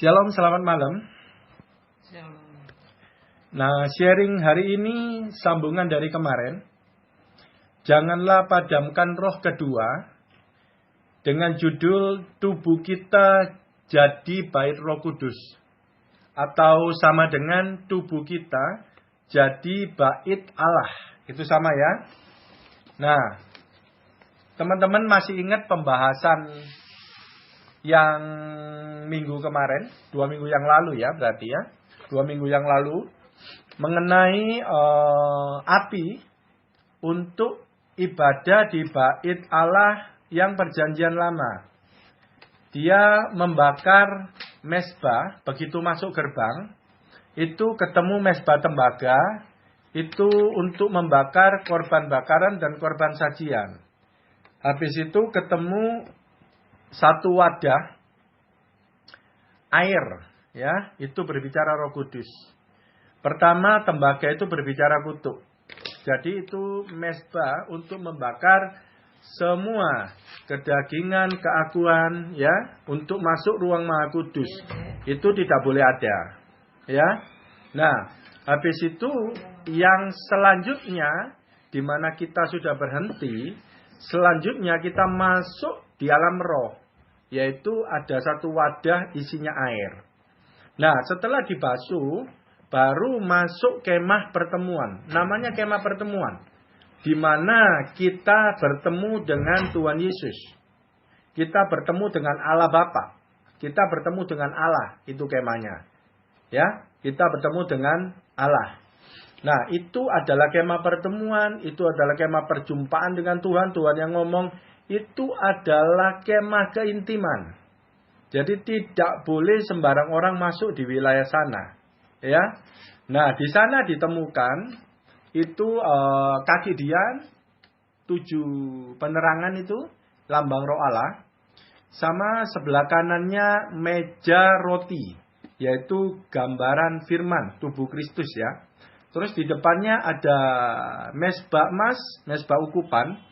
Shalom, selamat malam. Shalom. Nah, sharing hari ini sambungan dari kemarin. Janganlah padamkan roh kedua dengan judul tubuh kita jadi bait Roh Kudus. Atau sama dengan tubuh kita jadi bait Allah. Itu sama ya. Nah, teman-teman masih ingat pembahasan yang minggu kemarin, 2 minggu yang lalu ya berarti ya. 2 minggu yang lalu mengenai api untuk ibadah di bait Allah yang perjanjian lama. Dia membakar mezbah, begitu masuk gerbang, itu ketemu mezbah tembaga, itu untuk membakar korban bakaran dan korban sajian. Habis itu ketemu satu wadah air, ya, itu berbicara Roh Kudus. Pertama, tembaga itu berbicara kutuk. Jadi itu mezbah untuk membakar semua kedagingan, keakuan, ya, untuk masuk ruang Maha Kudus. Itu tidak boleh ada, ya. Nah, habis itu yang selanjutnya, di mana kita sudah berhenti, selanjutnya kita masuk di alam roh, yaitu ada satu wadah isinya air. Nah, setelah dibasuh, baru masuk kemah pertemuan. Namanya kemah pertemuan, di mana kita bertemu dengan Tuhan Yesus. Kita bertemu dengan Allah Bapa. Kita bertemu dengan Allah, itu kemahnya. Ya, kita bertemu dengan Allah. Nah, itu adalah kemah pertemuan, itu adalah kemah perjumpaan dengan Tuhan. Tuhan yang ngomong, itu adalah kemah keintiman. Jadi tidak boleh sembarang orang masuk di wilayah sana, ya. Nah, di sana ditemukan itu kaki dian, 7 penerangan itu lambang Roh Allah, sama sebelah kanannya meja roti, yaitu gambaran firman tubuh Kristus ya. Terus di depannya ada mezbah emas, mezbah ukupan.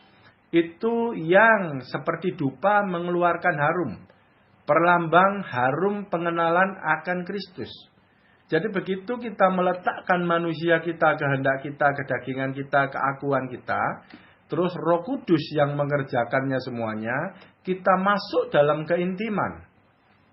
Itu yang seperti dupa mengeluarkan harum. Perlambang harum pengenalan akan Kristus. Jadi begitu kita meletakkan manusia kita, kehendak kita, kedagingan kita, keakuan kita, terus Roh Kudus yang mengerjakannya semuanya, kita masuk dalam keintiman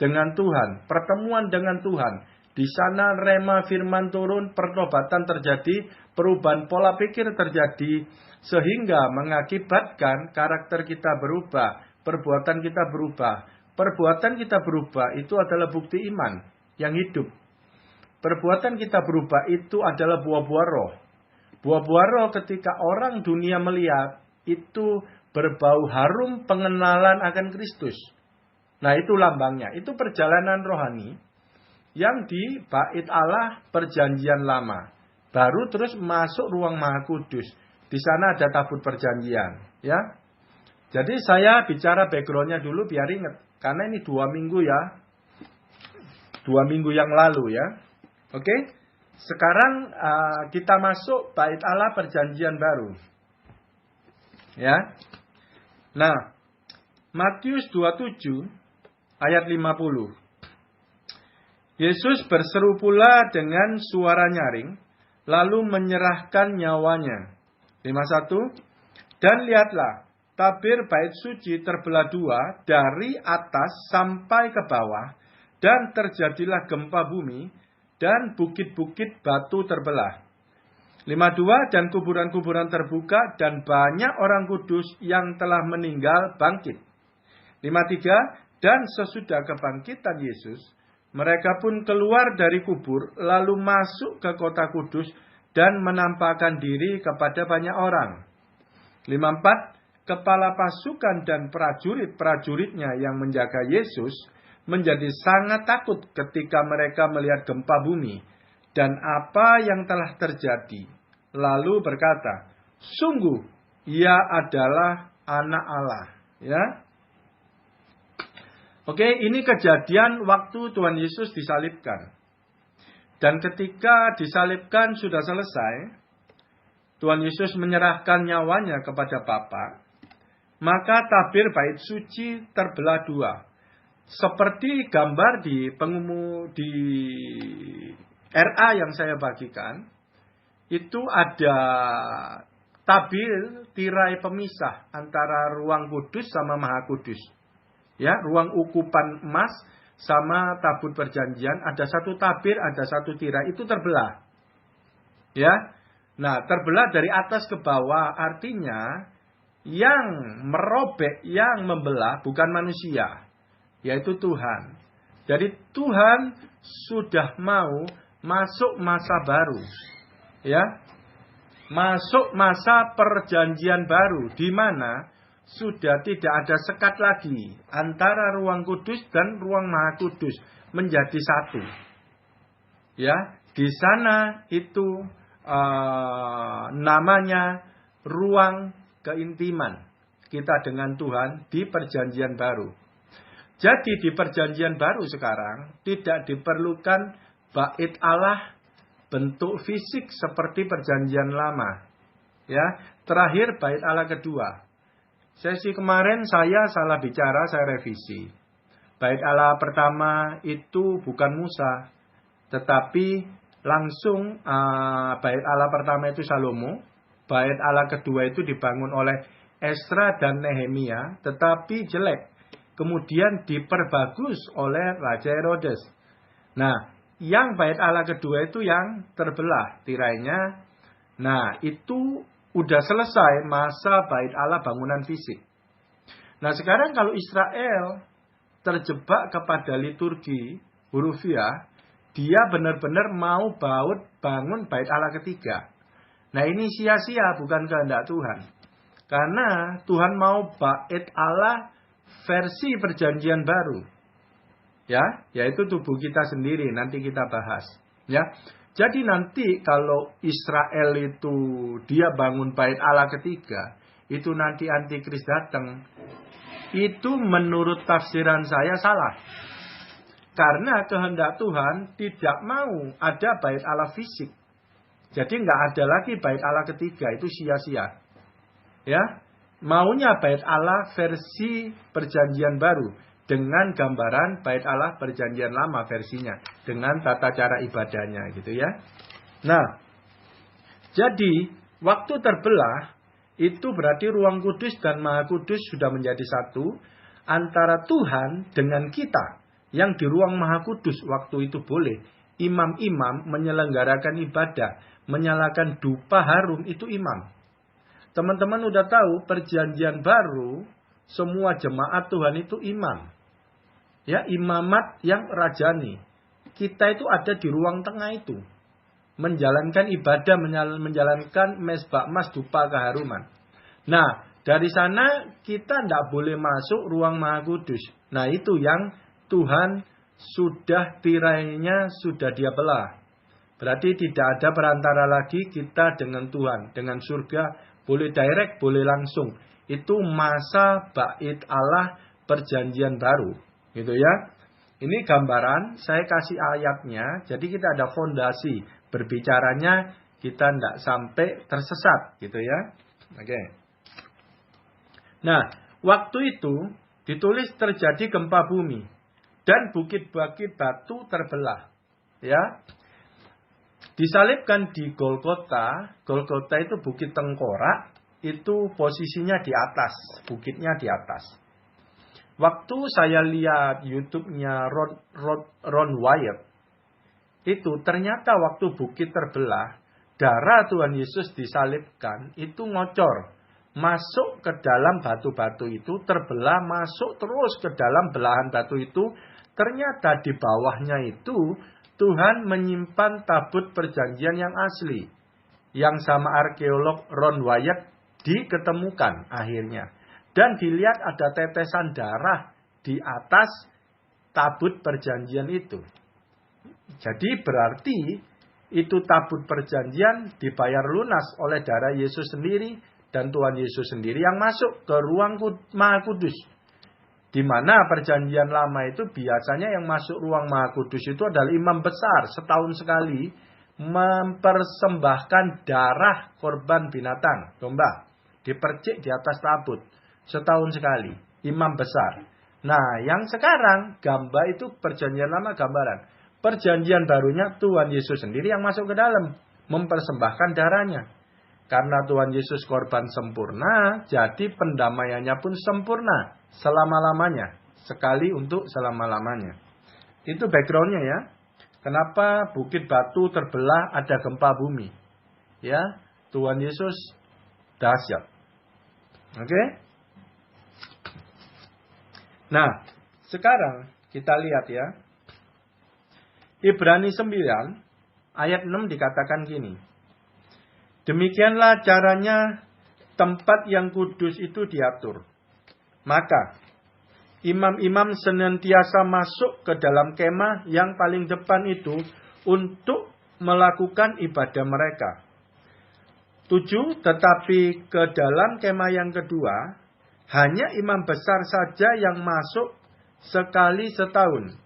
dengan Tuhan, pertemuan dengan Tuhan. Di sana rema firman turun, pertobatan terjadi, perubahan pola pikir terjadi, sehingga mengakibatkan karakter kita berubah, perbuatan kita berubah. Perbuatan kita berubah itu adalah bukti iman yang hidup. Perbuatan kita berubah itu adalah buah-buah roh. Buah-buah roh ketika orang dunia melihat, itu berbau harum pengenalan akan Kristus. Nah, itu lambangnya. Itu perjalanan rohani yang di bait Allah perjanjian lama. Baru terus masuk ruang Maha Kudus. Di sana ada tabut perjanjian, ya. Jadi saya bicara backgroundnya dulu biar ingat. Karena ini 2 minggu ya. 2 minggu yang lalu ya. Oke. Sekarang kita masuk bait Allah perjanjian baru. Ya. Nah, Matius 27 ayat 50. Yesus berseru pula dengan suara nyaring, lalu menyerahkan nyawanya. 51. Dan lihatlah, tabir bait suci terbelah 2 dari atas sampai ke bawah, dan terjadilah gempa bumi, dan bukit-bukit batu terbelah. 52. Dan kuburan-kuburan terbuka, dan banyak orang kudus yang telah meninggal bangkit. 53. Dan sesudah kebangkitan Yesus, mereka pun keluar dari kubur, lalu masuk ke kota kudus, dan menampakkan diri kepada banyak orang. 54. Kepala pasukan dan prajurit-prajuritnya yang menjaga Yesus menjadi sangat takut ketika mereka melihat gempa bumi dan apa yang telah terjadi. Lalu berkata, sungguh ia adalah anak Allah. Ya. Oke, ini kejadian waktu Tuhan Yesus disalibkan. Dan ketika disalibkan sudah selesai, Tuhan Yesus menyerahkan nyawanya kepada Bapa, maka tabir bait suci terbelah 2. seperti gambar di di RA yang saya bagikan, itu ada tabir tirai pemisah antara ruang kudus sama maha kudus. Ya, ruang ukupan emas sama tabut perjanjian, ada satu tabir, ada satu tirai, itu terbelah. Ya. Nah, terbelah dari atas ke bawah, artinya yang merobek, yang membelah bukan manusia, yaitu Tuhan. Jadi Tuhan sudah mau masuk masa baru. Ya. Masuk masa perjanjian baru, di mana sudah tidak ada sekat lagi antara ruang kudus dan ruang maha kudus, menjadi satu. Ya, di sana itu namanya ruang keintiman kita dengan Tuhan di perjanjian baru. Jadi di perjanjian baru sekarang tidak diperlukan bait Allah bentuk fisik seperti perjanjian lama. Ya, terakhir bait Allah kedua. Sesi kemarin saya salah bicara, saya revisi. Bait Allah pertama itu bukan Musa, tetapi langsung bait Allah pertama itu Salomo. Bait Allah kedua itu dibangun oleh Esra dan Nehemia, tetapi jelek. Kemudian diperbagus oleh Raja Herodes. Nah, yang bait Allah kedua itu yang terbelah tirainya. Nah, itu udah selesai masa bait Allah bangunan fisik. Nah, sekarang kalau Israel terjebak kepada liturgi hurufiah, dia benar-benar mau bangun bait Allah ketiga. Nah, ini sia-sia, bukan kehendak Tuhan. Karena Tuhan mau bait Allah versi perjanjian baru. Ya, yaitu tubuh kita sendiri, nanti kita bahas. Ya. Jadi nanti kalau Israel itu dia bangun bait Allah ketiga, itu nanti antikris datang. Itu menurut tafsiran saya salah. Karena kehendak Tuhan tidak mau ada bait Allah fisik. Jadi nggak ada lagi bait Allah ketiga, itu sia-sia. Ya, maunya bait Allah versi perjanjian baru. Dengan gambaran bait Allah perjanjian lama versinya. Dengan tata cara ibadahnya gitu ya. Nah, jadi waktu terbelah itu berarti ruang kudus dan maha kudus sudah menjadi satu. Antara Tuhan dengan kita. Yang di ruang maha kudus waktu itu boleh. Imam-imam menyelenggarakan ibadah. Menyalakan dupa harum itu imam. Teman-teman udah tahu perjanjian baru. Semua jemaat Tuhan itu imam. Ya, imamat yang rajani. Kita itu ada di ruang tengah itu. Menjalankan ibadah, menjalankan mesbah emas dupa keharuman. Nah, dari sana kita tidak boleh masuk ruang maha kudus. Nah, itu yang Tuhan sudah tirainya sudah dia belah. Berarti tidak ada perantara lagi kita dengan Tuhan. Dengan surga boleh direct, boleh langsung. Itu masa bait Allah perjanjian baru. Gitu ya. Ini gambaran, saya kasih ayatnya. Jadi kita ada fondasi. Berbicaranya kita tidak sampai tersesat. Gitu ya. Oke. Nah, waktu itu ditulis terjadi gempa bumi. Dan bukit-bukit batu terbelah. Ya. Disalibkan di Golgota. Golgota itu bukit tengkorak. Itu posisinya di atas. Bukitnya di atas. Waktu saya lihat YouTube-nya Ron Wyatt, itu ternyata waktu bukit terbelah, darah Tuhan Yesus disalibkan, itu ngocor. Masuk ke dalam batu-batu itu, terbelah, masuk terus ke dalam belahan batu itu. Ternyata di bawahnya itu, Tuhan menyimpan tabut perjanjian yang asli. Yang sama arkeolog Ron Wyatt diketemukan akhirnya. Dan dilihat ada tetesan darah di atas tabut perjanjian itu. Jadi berarti itu tabut perjanjian dibayar lunas oleh darah Yesus sendiri dan Tuhan Yesus sendiri yang masuk ke ruang maha kudus. Di mana perjanjian lama itu biasanya yang masuk ruang maha kudus itu adalah imam besar setahun sekali mempersembahkan darah korban binatang, domba, dipercik di atas tabut. Setahun sekali, imam besar. Nah, yang sekarang gambar itu perjanjian lama gambaran. Perjanjian barunya Tuhan Yesus sendiri yang masuk ke dalam. Mempersembahkan darahnya. Karena Tuhan Yesus korban sempurna, jadi pendamaiannya pun sempurna. Selama-lamanya. Sekali untuk selama-lamanya. Itu backgroundnya ya. Kenapa bukit batu terbelah ada gempa bumi. Ya, Tuhan Yesus dahsyat. Oke? Nah, sekarang kita lihat ya. Ibrani 9 ayat 6 dikatakan gini. Demikianlah caranya tempat yang kudus itu diatur. Maka imam-imam senantiasa masuk ke dalam kemah yang paling depan itu untuk melakukan ibadah mereka. 7. Tetapi ke dalam kemah yang kedua, hanya imam besar saja yang masuk sekali setahun.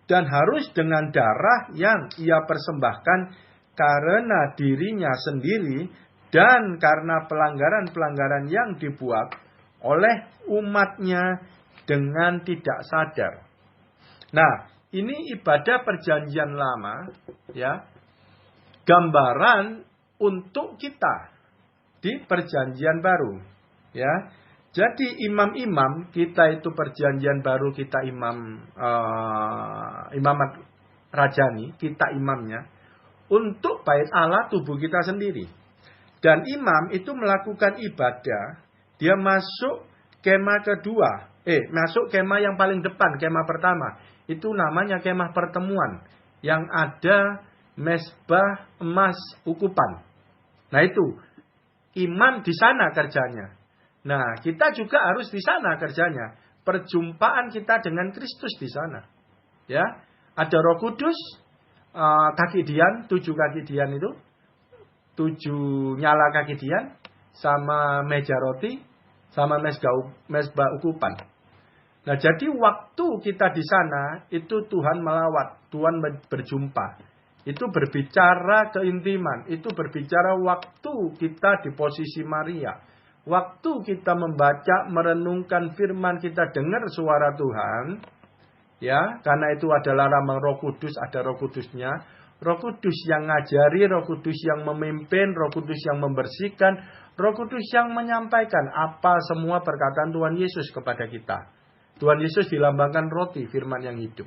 Dan harus dengan darah yang ia persembahkan karena dirinya sendiri dan karena pelanggaran-pelanggaran yang dibuat oleh umatnya dengan tidak sadar. Nah, ini ibadah perjanjian lama, ya, gambaran untuk kita di perjanjian baru, ya. Jadi imam-imam kita itu perjanjian baru, kita imamat rajani, kita imamnya untuk bait Allah tubuh kita sendiri. Dan imam itu melakukan ibadah, dia masuk kemah kedua, masuk kemah yang paling depan, kemah pertama. Itu namanya kemah pertemuan yang ada mezbah emas ukupan. Nah itu imam di sana kerjanya. Nah, kita juga harus di sana kerjanya. Perjumpaan kita dengan Kristus di sana. Ya, ada Roh Kudus, kaki dian, 7 kaki dian itu, 7 nyala kaki dian, sama meja roti, sama mezbah ukupan. Nah, jadi waktu kita di sana itu Tuhan melawat, Tuhan berjumpa. Itu berbicara keintiman, itu berbicara waktu kita di posisi Maria. Waktu kita membaca, merenungkan firman, kita dengar suara Tuhan, ya, karena itu adalah lambang Roh Kudus, ada Roh Kudusnya, Roh Kudus yang ngajari, Roh Kudus yang memimpin, Roh Kudus yang membersihkan, Roh Kudus yang menyampaikan apa semua perkataan Tuhan Yesus kepada kita. Tuhan Yesus dilambangkan roti, firman yang hidup.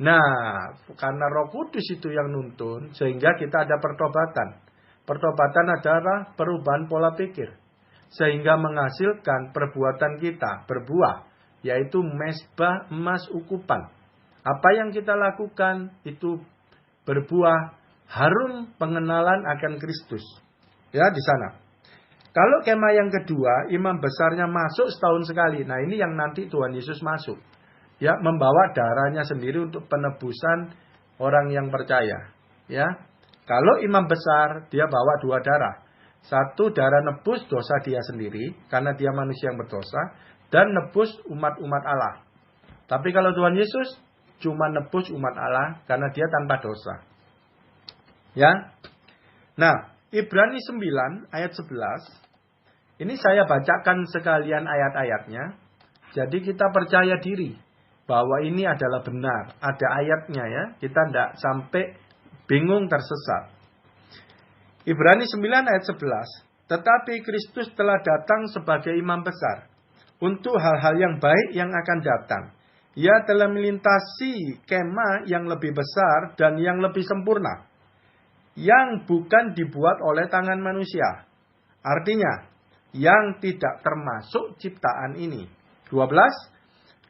Nah, karena Roh Kudus itu yang nuntun, sehingga kita ada pertobatan. Pertobatan adalah perubahan pola pikir. Sehingga menghasilkan perbuatan kita berbuah, yaitu mezbah emas ukupan. Apa yang kita lakukan itu berbuah harum pengenalan akan Kristus. Ya, di sana. Kalau kemah yang kedua, imam besarnya masuk setahun sekali. Nah, ini yang nanti Tuhan Yesus masuk. Ya, membawa darahnya sendiri untuk penebusan orang yang percaya. Ya. Kalau imam besar, dia bawa 2 darah. 1 darah nebus dosa dia sendiri, karena dia manusia yang berdosa, dan nebus umat-umat Allah. Tapi kalau Tuhan Yesus cuma nebus umat Allah, karena dia tanpa dosa. Ya. Nah, Ibrani 9 ayat 11. Ini saya bacakan sekalian ayat-ayatnya. Jadi kita percaya diri bahwa ini adalah benar. Ada ayatnya ya. Kita tidak sampai bingung tersesat. Ibrani 9 ayat 11. Tetapi Kristus telah datang sebagai imam besar untuk hal-hal yang baik yang akan datang. Ia telah melintasi kemah yang lebih besar dan yang lebih sempurna, yang bukan dibuat oleh tangan manusia. Artinya, yang tidak termasuk ciptaan ini. 12.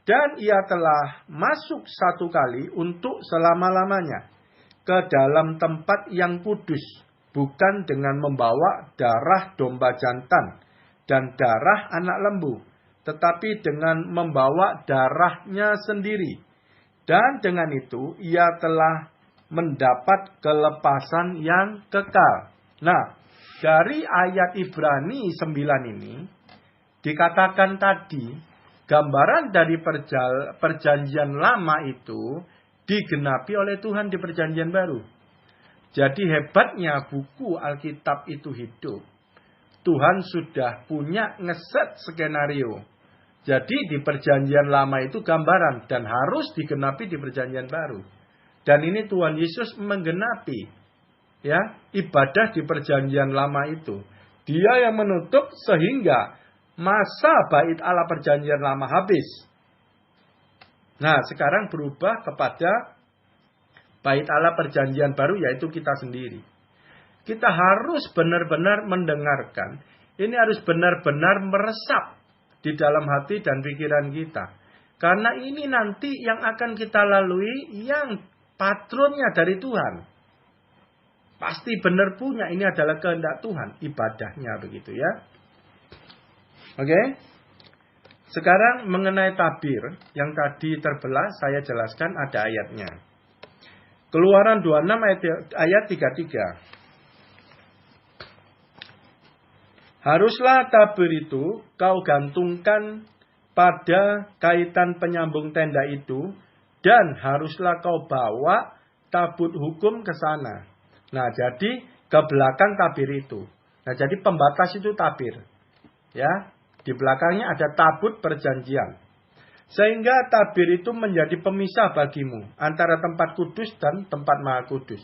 Dan ia telah masuk 1 kali untuk selama-lamanya ke dalam tempat yang kudus. Bukan dengan membawa darah domba jantan dan darah anak lembu, tetapi dengan membawa darahnya sendiri. Dan dengan itu ia telah mendapat kelepasan yang kekal. Nah, dari ayat Ibrani 9 ini dikatakan tadi, gambaran dari perjanjian lama itu digenapi oleh Tuhan di perjanjian baru. Jadi hebatnya buku Alkitab itu hidup. Tuhan sudah punya ngeset skenario. Jadi di perjanjian lama itu gambaran dan harus digenapi di perjanjian baru. Dan ini Tuhan Yesus menggenapi ya ibadah di perjanjian lama itu. Dia yang menutup sehingga masa bait Allah perjanjian lama habis. Nah, sekarang berubah kepada bait Allah perjanjian baru, yaitu kita sendiri. Kita harus benar-benar mendengarkan. Ini harus benar-benar meresap di dalam hati dan pikiran kita. Karena ini nanti yang akan kita lalui yang patronnya dari Tuhan. Pasti benar punya, ini adalah kehendak Tuhan. Ibadahnya begitu ya. Oke. Sekarang mengenai tabir yang tadi terbelah saya jelaskan ada ayatnya. Keluaran 26 ayat 33. Haruslah tabir itu kau gantungkan pada kaitan penyambung tenda itu, dan haruslah kau bawa tabut hukum ke sana. Nah, jadi ke belakang tabir itu. Nah, jadi pembatas itu tabir. Ya, di belakangnya ada tabut perjanjian. Sehingga tabir itu menjadi pemisah bagimu antara tempat kudus dan tempat maha kudus.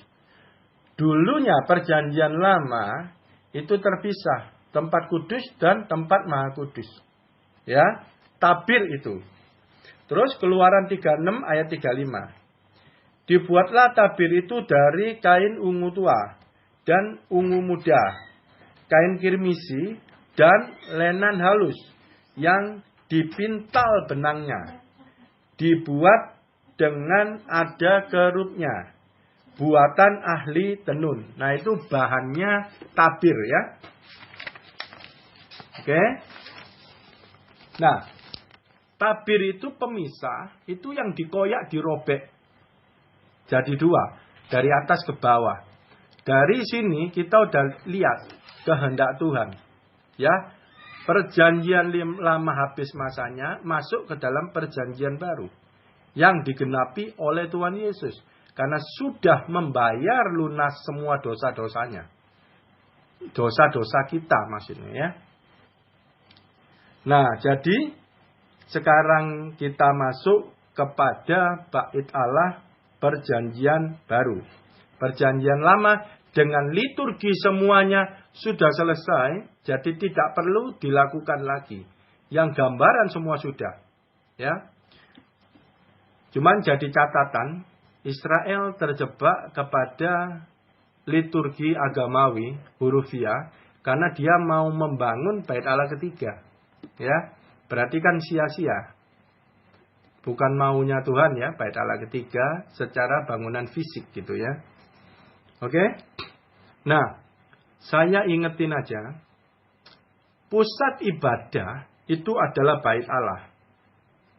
Dulunya perjanjian lama itu terpisah. Tempat kudus dan tempat maha kudus. Ya, tabir itu. Terus Keluaran 36 ayat 35. Dibuatlah tabir itu dari kain ungu tua dan ungu muda, kain kirmisi dan lenan halus yang dipintal benangnya. Dibuat dengan ada kerutnya. Buatan ahli tenun. Nah, itu bahannya tabir ya. Oke. Nah, tabir itu pemisah, itu yang dikoyak, dirobek. Jadi dua, dari atas ke bawah. Dari sini kita udah lihat kehendak Tuhan. Ya, perjanjian lama habis masanya, masuk ke dalam perjanjian baru. Yang digenapi oleh Tuhan Yesus. Karena sudah membayar lunas semua dosa-dosanya. Dosa-dosa kita maksudnya ya. Nah, jadi sekarang kita masuk kepada bait Allah perjanjian baru. Perjanjian lama dengan liturgi semuanya sudah selesai, jadi tidak perlu dilakukan lagi. Yang gambaran semua sudah. Ya. Cuman jadi catatan, Israel terjebak kepada liturgi agamawi, hurufiah, karena dia mau membangun bait Allah ketiga. Ya, berarti kan sia-sia. Bukan maunya Tuhan ya, bait Allah ketiga secara bangunan fisik gitu ya. Oke? Nah, saya ingetin aja. Pusat ibadah itu adalah bait Allah.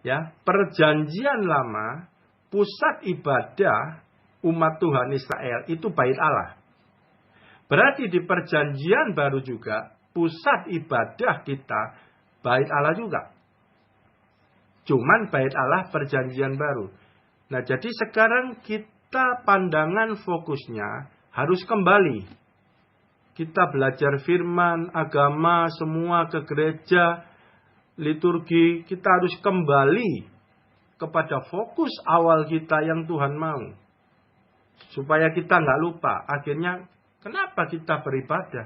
Ya, perjanjian lama, pusat ibadah umat Tuhan Israel itu bait Allah. Berarti di perjanjian baru juga pusat ibadah kita bait Allah juga. Cuman bait Allah perjanjian baru. Nah, jadi sekarang kita pandangan fokusnya harus kembali. Kita belajar firman, agama, semua ke gereja, liturgi. Kita harus kembali kepada fokus awal kita yang Tuhan mau. Supaya kita nggak lupa. Akhirnya, kenapa kita beribadah?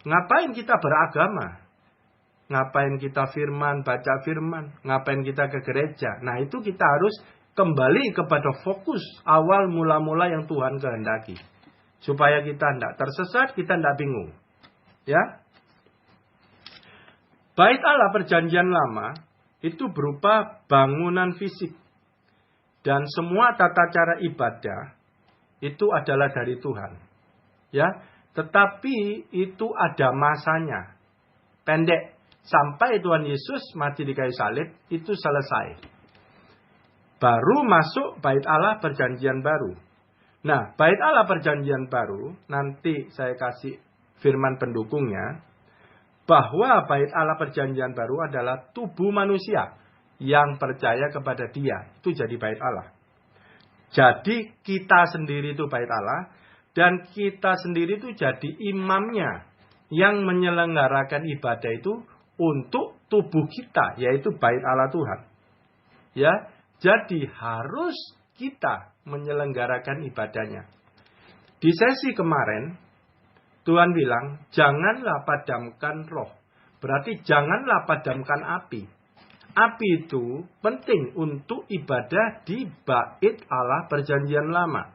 Ngapain kita beragama? Ngapain kita firman, baca firman? Ngapain kita ke gereja? Nah, itu kita harus kembali kepada fokus awal mula-mula yang Tuhan kehendaki. Supaya kita tidak tersesat, kita tidak bingung. Ya. Bait Allah perjanjian lama itu berupa bangunan fisik. Dan semua tata cara ibadah itu adalah dari Tuhan. Ya. Tetapi itu ada masanya. Pendek. Sampai Tuhan Yesus mati di kayu salib, itu selesai. Baru masuk bait Allah perjanjian baru. Nah, bait Allah perjanjian baru, nanti saya kasih firman pendukungnya, bahwa bait Allah perjanjian baru adalah tubuh manusia yang percaya kepada Dia. Itu jadi bait Allah. Jadi kita sendiri itu bait Allah, dan kita sendiri itu jadi imamnya yang menyelenggarakan ibadah itu untuk tubuh kita, yaitu bait Allah Tuhan. Ya, jadi harus kita menyelenggarakan ibadahnya. Di sesi kemarin, Tuhan bilang, janganlah padamkan roh. Berarti janganlah padamkan api. Api itu penting untuk ibadah di bait Allah perjanjian lama.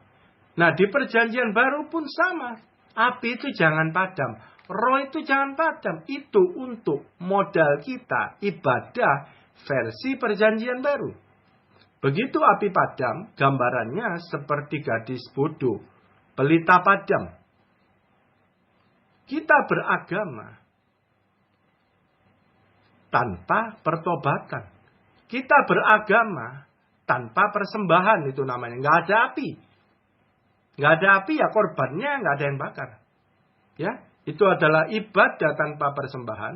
Nah, di perjanjian baru pun sama. Api itu jangan padam. Roh itu jangan padam. Itu untuk modal kita ibadah versi perjanjian baru. Begitu api padam, gambarannya seperti gadis bodoh, pelita padam. Kita beragama tanpa pertobatan. Kita beragama tanpa persembahan, itu namanya. Nggak ada api. Nggak ada api, ya korbannya nggak ada yang bakar. Ya, itu adalah ibadah tanpa persembahan,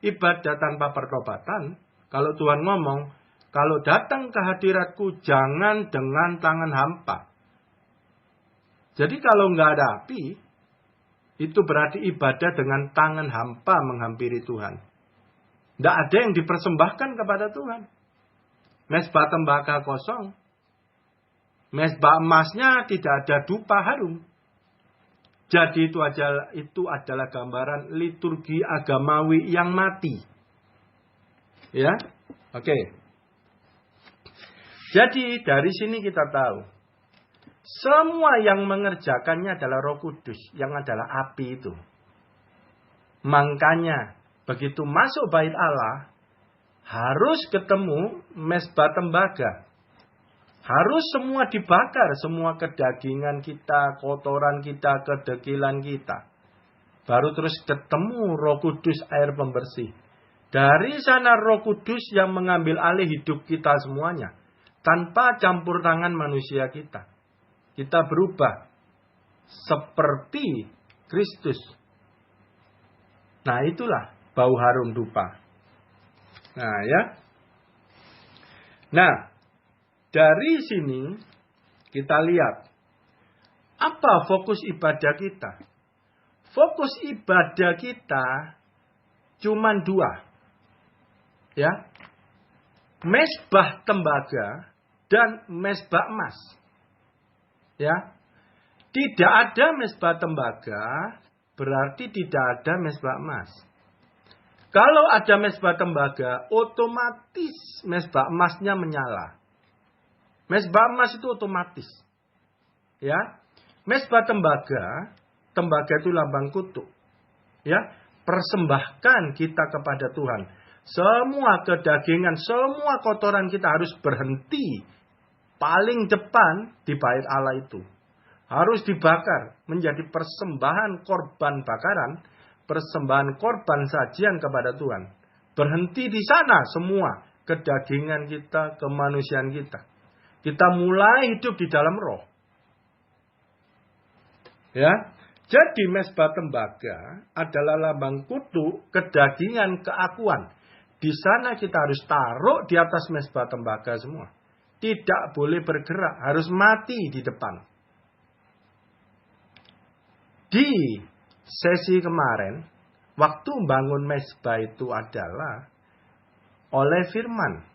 ibadah tanpa pertobatan. Kalau Tuhan ngomong, kalau datang ke hadiratku, jangan dengan tangan hampa. Jadi kalau nggak ada api, itu berarti ibadah dengan tangan hampa menghampiri Tuhan. Tidak ada yang dipersembahkan kepada Tuhan. Mezbah tembaga kosong. Mezbah emasnya tidak ada dupa harum. Jadi itu adalah gambaran liturgi agamawi yang mati. Ya, oke. Jadi dari sini kita tahu, semua yang mengerjakannya adalah Roh Kudus, yang adalah api itu. Makanya begitu masuk bait Allah, harus ketemu mezbah tembaga. Harus semua dibakar, semua kedagingan kita, kotoran kita, kedekilan kita. Baru terus ketemu Roh Kudus, air pembersih. Dari sana Roh Kudus yang mengambil alih hidup kita semuanya. Tanpa campur tangan manusia kita. Kita berubah seperti Kristus. Nah, itulah bau harum dupa. Nah, ya. Nah, dari sini kita lihat apa fokus ibadah kita. Fokus ibadah kita cuma dua. Ya. Mezbah tembaga dan mezbah emas. Ya. Tidak ada mezbah tembaga, berarti tidak ada mezbah emas. Kalau ada mezbah tembaga, otomatis mezbah emasnya menyala. Mezbah emas itu otomatis. Ya. Mezbah tembaga itu lambang kutuk. Ya. Persembahkan kita kepada Tuhan. Semua kedagingan, semua kotoran kita harus berhenti paling depan di bait Allah itu. Harus dibakar menjadi persembahan korban bakaran, persembahan korban sajian kepada Tuhan. Berhenti di sana semua kedagingan kita, kemanusiaan kita. Kita mulai hidup di dalam roh. Ya. Jadi mezbah tembaga adalah lambang kutuk, kedagingan, keakuan. Di sana kita harus taruh di atas mezbah tembaga semua. Tidak boleh bergerak, harus mati di depan. Di sesi kemarin, waktu membangun mezbah itu adalah oleh firman.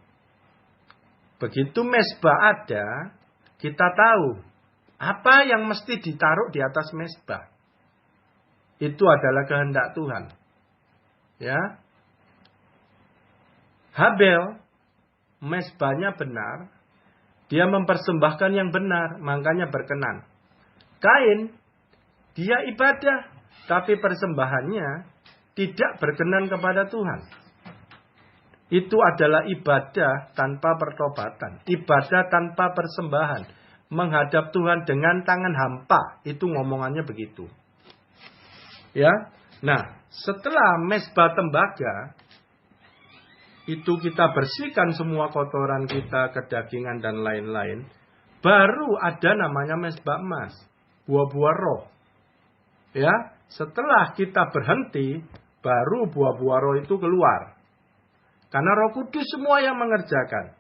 Begitu mezbah ada, kita tahu apa yang mesti ditaruh di atas mezbah. Itu adalah kehendak Tuhan. Ya. Habel, mezbahnya benar. Dia mempersembahkan yang benar, makanya berkenan. Kain, dia ibadah, tapi persembahannya tidak berkenan kepada Tuhan. Itu adalah ibadah tanpa pertobatan. Ibadah tanpa persembahan. Menghadap Tuhan dengan tangan hampa. Itu ngomongannya begitu. Ya. Nah, setelah mezbah tembaga, itu kita bersihkan semua kotoran kita, kedagingan dan lain-lain. Baru ada namanya mezbah emas. Buah-buah roh. Ya, setelah kita berhenti, baru buah-buah roh itu keluar. Karena Roh Kudus semua yang mengerjakan.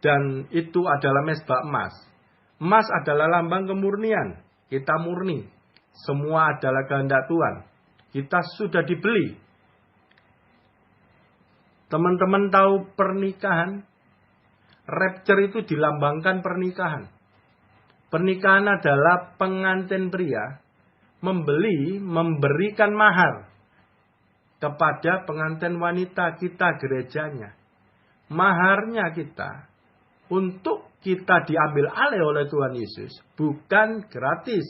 Dan itu adalah mezbah emas. Emas adalah lambang kemurnian. Kita murni. Semua adalah kehendak Tuhan. Kita sudah dibeli. Teman-teman tahu pernikahan? Rapture itu dilambangkan pernikahan. Pernikahan adalah pengantin pria memberikan mahar kepada pengantin wanita kita gerejanya. Maharnya kita untuk kita diambil alih oleh Tuhan Yesus bukan gratis.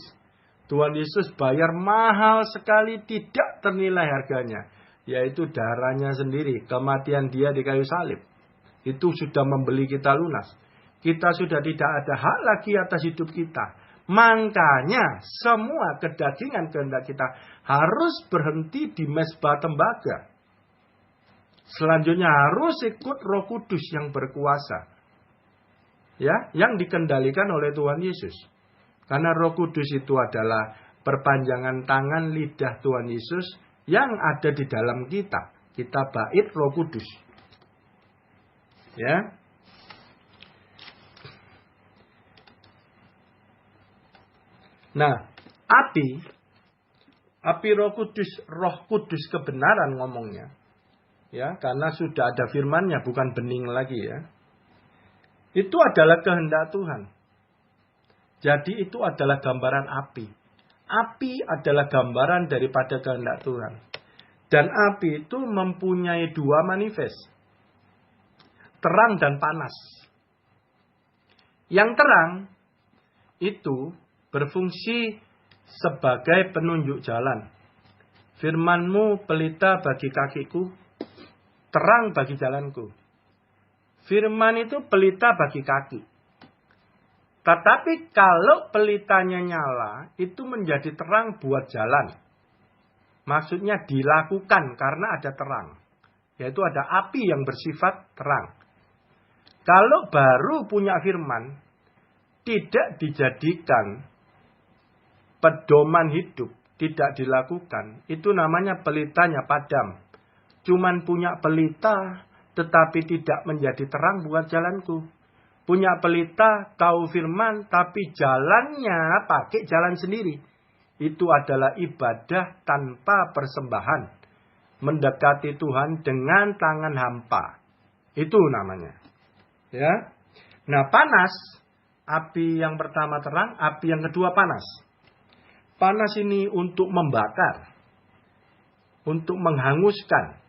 Tuhan Yesus bayar mahal sekali, tidak ternilai harganya, yaitu darahnya sendiri, kematian dia di kayu salib. Itu sudah membeli kita lunas. Kita sudah tidak ada hak lagi atas hidup kita. Makanya semua kedagingan kehendak kita harus berhenti di mezbah tembaga. Selanjutnya harus ikut Roh Kudus yang berkuasa. Ya, yang dikendalikan oleh Tuhan Yesus. Karena Roh Kudus itu adalah perpanjangan tangan lidah Tuhan Yesus yang ada di dalam kita. Kita bait Roh Kudus. Ya. Nah, api Roh Kudus kebenaran ngomongnya. Ya, karena sudah ada firman-Nya, bukan bening lagi ya. Itu adalah kehendak Tuhan. Jadi itu adalah gambaran api. Api adalah gambaran daripada kehendak Tuhan. Dan api itu mempunyai dua manifest. Terang dan panas. Yang terang itu berfungsi sebagai penunjuk jalan. Firman-Mu pelita bagi kakiku, terang bagi jalanku. Firman itu pelita bagi kaki. Tetapi kalau pelitanya nyala, itu menjadi terang buat jalan. Maksudnya dilakukan karena ada terang. Yaitu ada api yang bersifat terang. Kalau baru punya firman, tidak dijadikan pedoman hidup, tidak dilakukan, itu namanya pelitanya padam. Cuman punya pelita, tetapi tidak menjadi terang buat jalanku. Punya pelita, tahu firman, tapi jalannya pakai jalan sendiri. Itu adalah ibadah tanpa persembahan. Mendekati Tuhan dengan tangan hampa. Itu namanya. Ya. Nah, panas. Api yang pertama terang, api yang kedua panas. Panas ini untuk membakar. Untuk menghanguskan.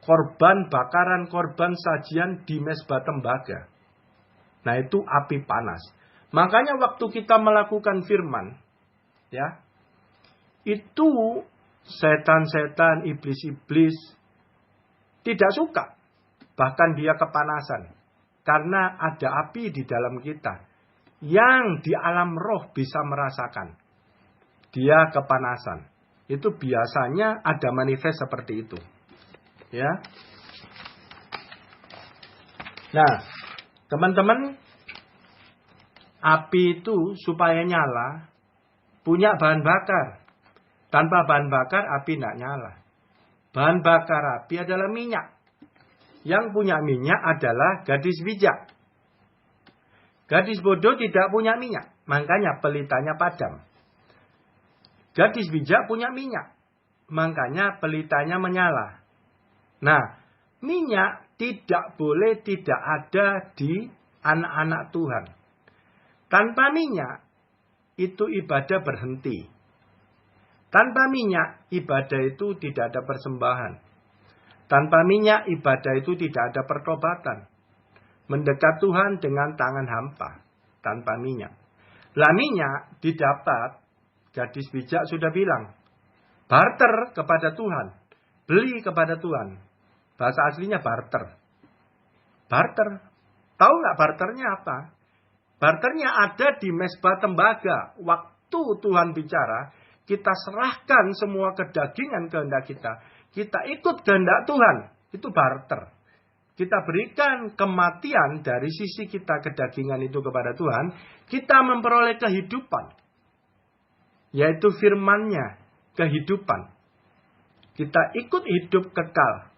Korban bakaran, korban sajian di mezbah tembaga. Nah, itu api panas. Makanya waktu kita melakukan firman, ya, itu setan-setan, iblis-iblis tidak suka. Bahkan dia kepanasan. Karena ada api di dalam kita. Yang di alam roh bisa merasakan. Dia kepanasan. Itu biasanya ada manifest seperti itu. Ya. Nah, teman-teman, api itu supaya nyala punya bahan bakar. Tanpa bahan bakar api tidak nyala. Bahan bakar api adalah minyak. Yang punya minyak adalah gadis bijak. Gadis bodoh tidak punya minyak, makanya pelitanya padam. Gadis bijak punya minyak, makanya pelitanya menyala. Nah, minyak tidak boleh tidak ada di anak-anak Tuhan. Tanpa minyak, itu ibadah berhenti. Tanpa minyak, ibadah itu tidak ada persembahan. Tanpa minyak, ibadah itu tidak ada pertobatan. Mendekat Tuhan dengan tangan hampa. Tanpa minyak. Lah minyak didapat, gadis bijak sudah bilang, barter kepada Tuhan. Beli kepada Tuhan. Bahasa aslinya barter. Barter. Tahu nggak barternya apa? Barternya ada di mezbah tembaga. Waktu Tuhan bicara, kita serahkan semua kedagingan kehendak kita. Kita ikut kehendak Tuhan. Itu barter. Kita berikan kematian dari sisi kita kedagingan itu kepada Tuhan. Kita memperoleh kehidupan. Yaitu firman-Nya. Kehidupan. Kita ikut hidup kekal.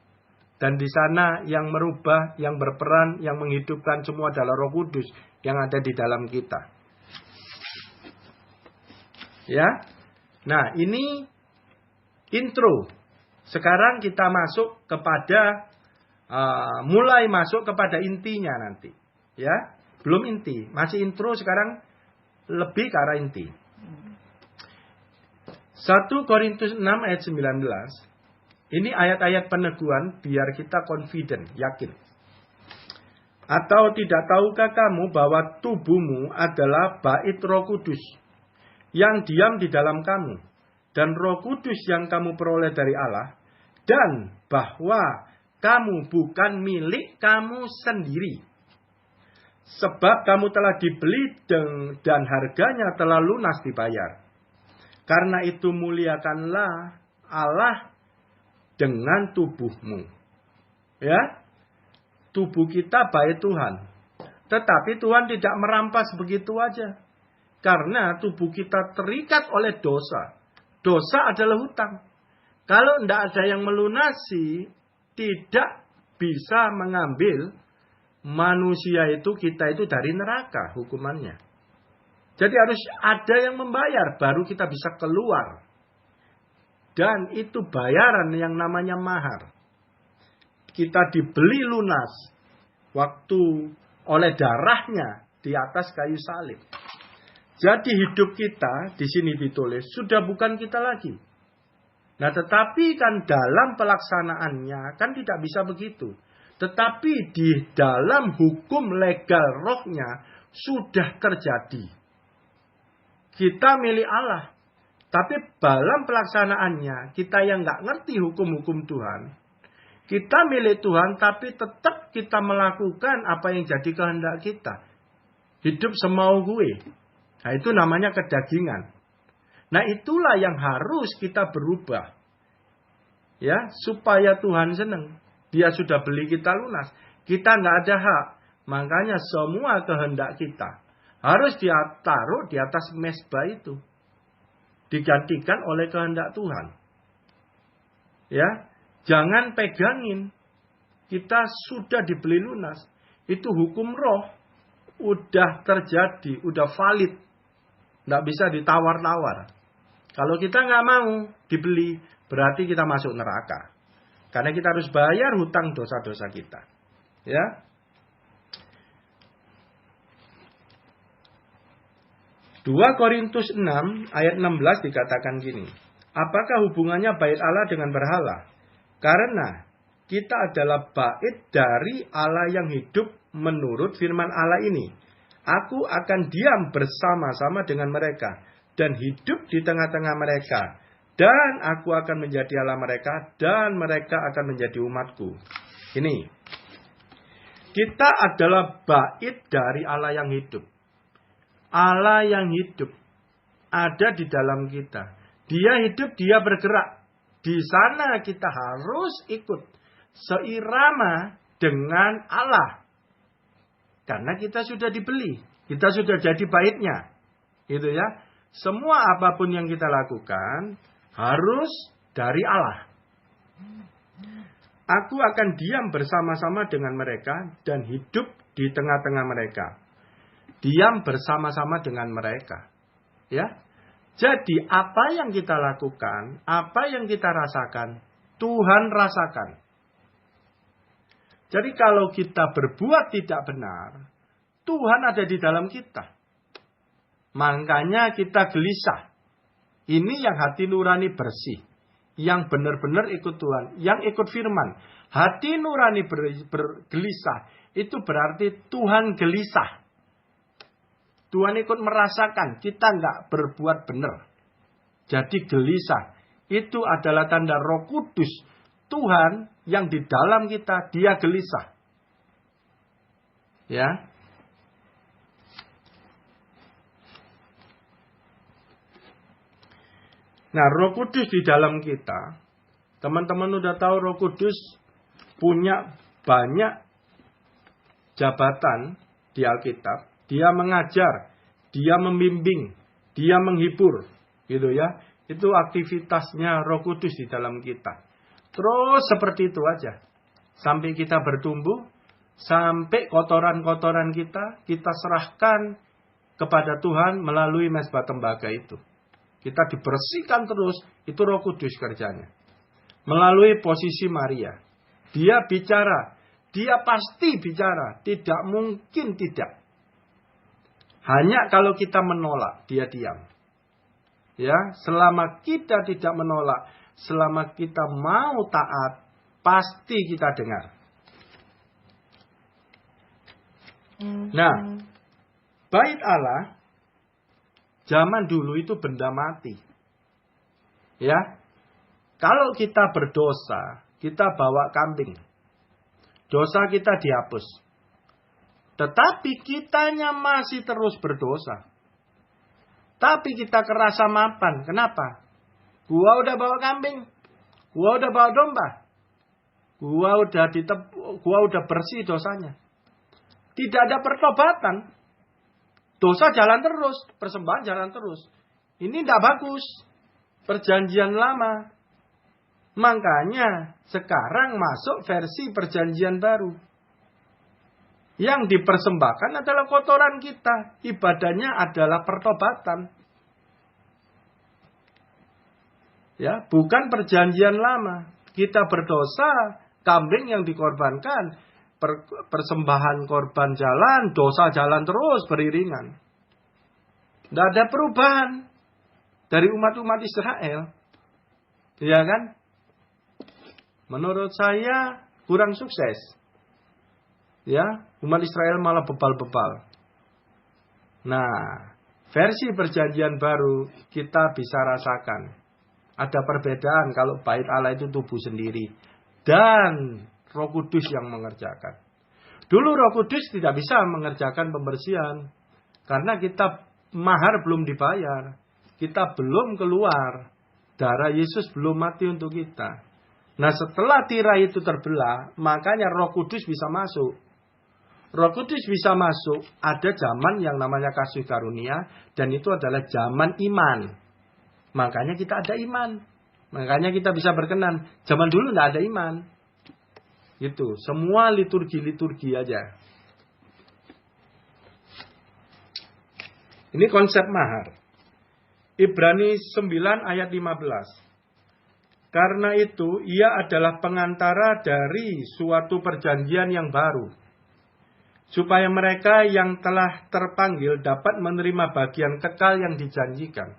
Dan di sana yang merubah, yang berperan, yang menghidupkan semua adalah Roh Kudus yang ada di dalam kita. Ya. Nah, ini intro Sekarang kita masuk kepada mulai masuk kepada intinya nanti. Ya, belum inti, masih intro, sekarang lebih ke arah inti. 1 Korintus 6 ayat 19. Ini ayat-ayat peneguhan biar kita confident, yakin. Atau tidak tahukah kamu bahwa tubuhmu adalah bait Roh Kudus yang diam di dalam kamu, dan Roh Kudus yang kamu peroleh dari Allah, dan bahwa kamu bukan milik kamu sendiri, sebab kamu telah dibeli dan harganya telah lunas dibayar. Karena itu muliakanlah Allah dengan tubuhmu. Ya, tubuh kita bait Tuhan. Tetapi Tuhan tidak merampas begitu aja. Karena tubuh kita terikat oleh dosa. Dosa adalah hutang. Kalau tidak ada yang melunasi, tidak bisa mengambil manusia itu, kita itu dari neraka hukumannya. Jadi harus ada yang membayar, baru kita bisa keluar. Dan itu bayaran yang namanya mahar. Kita dibeli lunas waktu oleh darahnya di atas kayu salib. Jadi hidup kita di sini ditulis sudah bukan kita lagi. Nah, tetapi kan dalam pelaksanaannya kan tidak bisa begitu. Tetapi di dalam hukum legal rohnya sudah terjadi. Kita milik Allah. Tapi dalam pelaksanaannya kita yang nggak ngerti hukum-hukum Tuhan. Kita milik Tuhan tapi tetap kita melakukan apa yang jadi kehendak kita. Hidup semau gue. Nah, itu namanya kedagingan. Nah, itulah yang harus kita berubah. Ya, supaya Tuhan senang. Dia sudah beli kita lunas. Kita nggak ada hak. Makanya semua kehendak kita harus ditaruh di atas mezbah itu. Digantikan oleh kehendak Tuhan. Ya, jangan pegangin. Kita sudah dibeli lunas. Itu hukum roh. Udah terjadi, udah valid. Nggak bisa ditawar-tawar. Kalau kita nggak mau dibeli, berarti kita masuk neraka. Karena kita harus bayar hutang dosa-dosa kita. Ya. 2 Korintus 6 ayat 16 dikatakan gini. Apakah hubungannya bait Allah dengan berhala? Karena kita adalah bait dari Allah yang hidup menurut firman Allah ini. Aku akan diam bersama-sama dengan mereka dan hidup di tengah-tengah mereka. Dan aku akan menjadi Allah mereka dan mereka akan menjadi umatku. Ini. Kita adalah bait dari Allah yang hidup. Allah yang hidup ada di dalam kita. Dia hidup, dia bergerak. Di sana kita harus ikut seirama dengan Allah. Karena kita sudah dibeli. Kita sudah jadi baitnya. Gitu ya. Semua apapun yang kita lakukan harus dari Allah. Aku akan diam bersama-sama dengan mereka dan hidup di tengah-tengah mereka. Diam bersama-sama dengan mereka. Ya. Jadi apa yang kita lakukan, apa yang kita rasakan, Tuhan rasakan. Jadi kalau kita berbuat tidak benar, Tuhan ada di dalam kita. Makanya kita gelisah. Ini yang hati nurani bersih. Yang benar-benar ikut Tuhan. Yang ikut firman. Hati nurani bergelisah. Itu berarti Tuhan gelisah. Tuhan ikut merasakan kita nggak berbuat benar. Jadi gelisah. Itu adalah tanda Roh Kudus. Tuhan yang di dalam kita, dia gelisah. Ya. Nah, Roh Kudus di dalam kita. Teman-teman udah tahu Roh Kudus punya banyak jabatan di Alkitab. Dia mengajar, dia membimbing, dia menghibur, gitu ya. Itu aktivitasnya Roh Kudus di dalam kita. Terus seperti itu aja. Sampai kita bertumbuh, sampai kotoran-kotoran kita serahkan kepada Tuhan melalui mezbah tembaga itu. Kita dibersihkan terus, itu Roh Kudus kerjanya. melalui posisi Maria. Dia bicara, dia pasti bicara, tidak mungkin tidak. Hanya kalau kita menolak, dia diam. Ya, selama kita tidak menolak, selama kita mau taat, pasti kita dengar. Nah, bait Allah zaman dulu itu benda mati. Ya. Kalau kita berdosa, kita bawa kambing. Dosa kita dihapus. Tetapi kitanya masih terus berdosa. Tapi kita kerasa mapan. Kenapa? Gua udah bawa kambing. Gua udah bawa domba. Gua udah bersih dosanya. Tidak ada pertobatan. Dosa jalan terus. Persembahan jalan terus. Ini tidak bagus. Perjanjian lama. Makanya sekarang masuk versi perjanjian baru. Yang dipersembahkan adalah kotoran kita. Ibadahnya adalah pertobatan. Ya, bukan perjanjian lama. Kita berdosa, kambing yang dikorbankan, persembahan korban jalan, dosa jalan terus beriringan. Tidak ada perubahan dari umat-umat Israel. Ya kan? Menurut saya kurang sukses. Ya, umat Israel malah bebal-bebal. Nah, versi perjanjian baru kita bisa rasakan. Ada perbedaan kalau bait Allah itu tubuh sendiri. Dan Roh Kudus yang mengerjakan. Dulu Roh Kudus tidak bisa mengerjakan pembersihan. Karena kita mahar belum dibayar. Kita belum keluar. Darah Yesus belum mati untuk kita. Nah, setelah tirai itu terbelah, makanya Roh Kudus bisa masuk. Roh Kudus bisa masuk, ada zaman yang namanya kasih karunia, dan itu adalah zaman iman. Makanya kita ada iman. Makanya kita bisa berkenan. Zaman dulu tidak ada iman. Gitu, semua liturgi-liturgi aja. Ini konsep mahar. Ibrani 9 ayat 15. Karena itu, ia adalah pengantara dari suatu perjanjian yang baru. Supaya mereka yang telah terpanggil dapat menerima bagian kekal yang dijanjikan.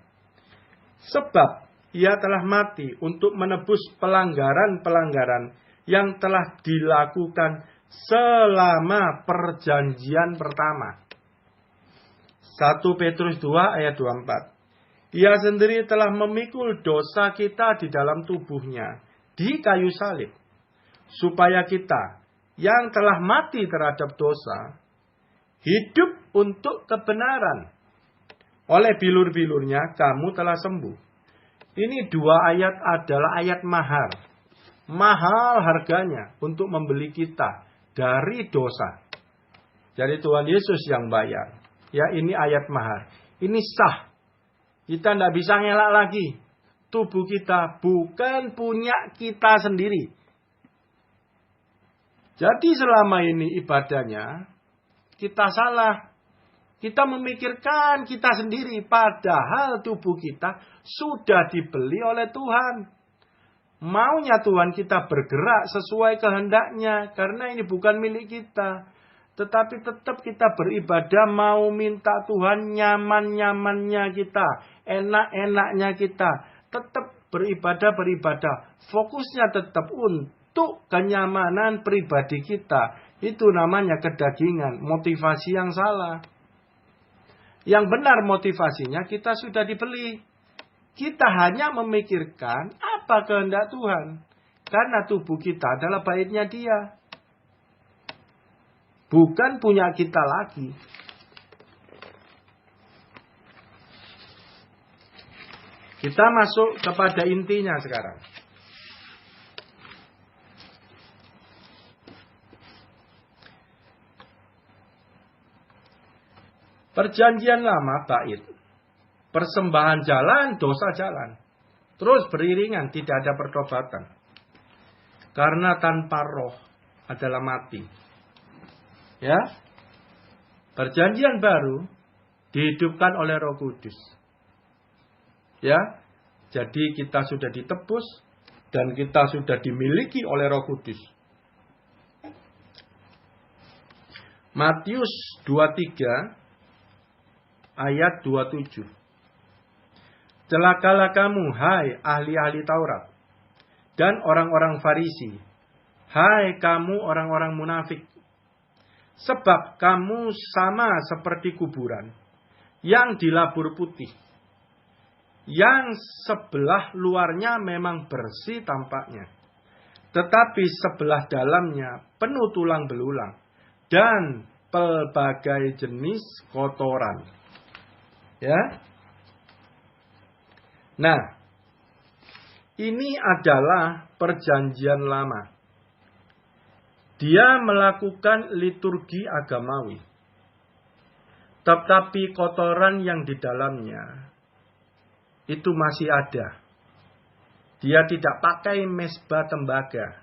Sebab, ia telah mati untuk menebus pelanggaran-pelanggaran yang telah dilakukan selama perjanjian pertama. 1 Petrus 2 ayat 24. Ia sendiri telah memikul dosa kita di dalam tubuhnya, di kayu salib. Supaya kita yang telah mati terhadap dosa, hidup untuk kebenaran. Oleh bilur-bilurnya kamu telah sembuh. Ini 2 ayat adalah ayat mahar. Mahal harganya untuk membeli kita dari dosa. Jadi Tuhan Yesus yang bayar. Ya, ini ayat mahar. Ini sah. Kita tidak bisa ngelak lagi. Tubuh kita bukan punya kita sendiri. Jadi selama ini ibadahnya kita salah. Kita memikirkan kita sendiri. Padahal tubuh kita sudah dibeli oleh Tuhan. Maunya Tuhan kita bergerak sesuai kehendaknya. Karena ini bukan milik kita. Tetapi tetap kita beribadah mau minta Tuhan nyaman-nyamannya kita. Enak-enaknya kita. Tetap beribadah. Fokusnya tetap untuk kenyamanan pribadi kita. Itu namanya kedagingan. Motivasi yang salah. Yang benar motivasinya kita sudah dibeli. Kita hanya memikirkan apa kehendak Tuhan. Karena tubuh kita adalah baitnya Dia. Bukan punya kita lagi. Kita masuk kepada intinya sekarang. Perjanjian lama bait. Persembahan jalan, dosa jalan. Terus beriringan, tidak ada pertobatan. Karena tanpa roh adalah mati. Ya, perjanjian baru dihidupkan oleh Roh Kudus. Ya, jadi kita sudah ditebus, dan kita sudah dimiliki oleh Roh Kudus. Matius 23 ayat 27. Celakalah kamu, hai ahli-ahli Taurat dan orang-orang Farisi, hai kamu orang-orang munafik, sebab kamu sama seperti kuburan yang dilabur putih, yang sebelah luarnya memang bersih tampaknya, tetapi sebelah dalamnya penuh tulang belulang dan pelbagai jenis kotoran. Ya. Nah, ini adalah perjanjian lama. Dia melakukan liturgi agamawi. Tetapi kotoran yang di dalamnya itu masih ada. Dia tidak pakai mezbah tembaga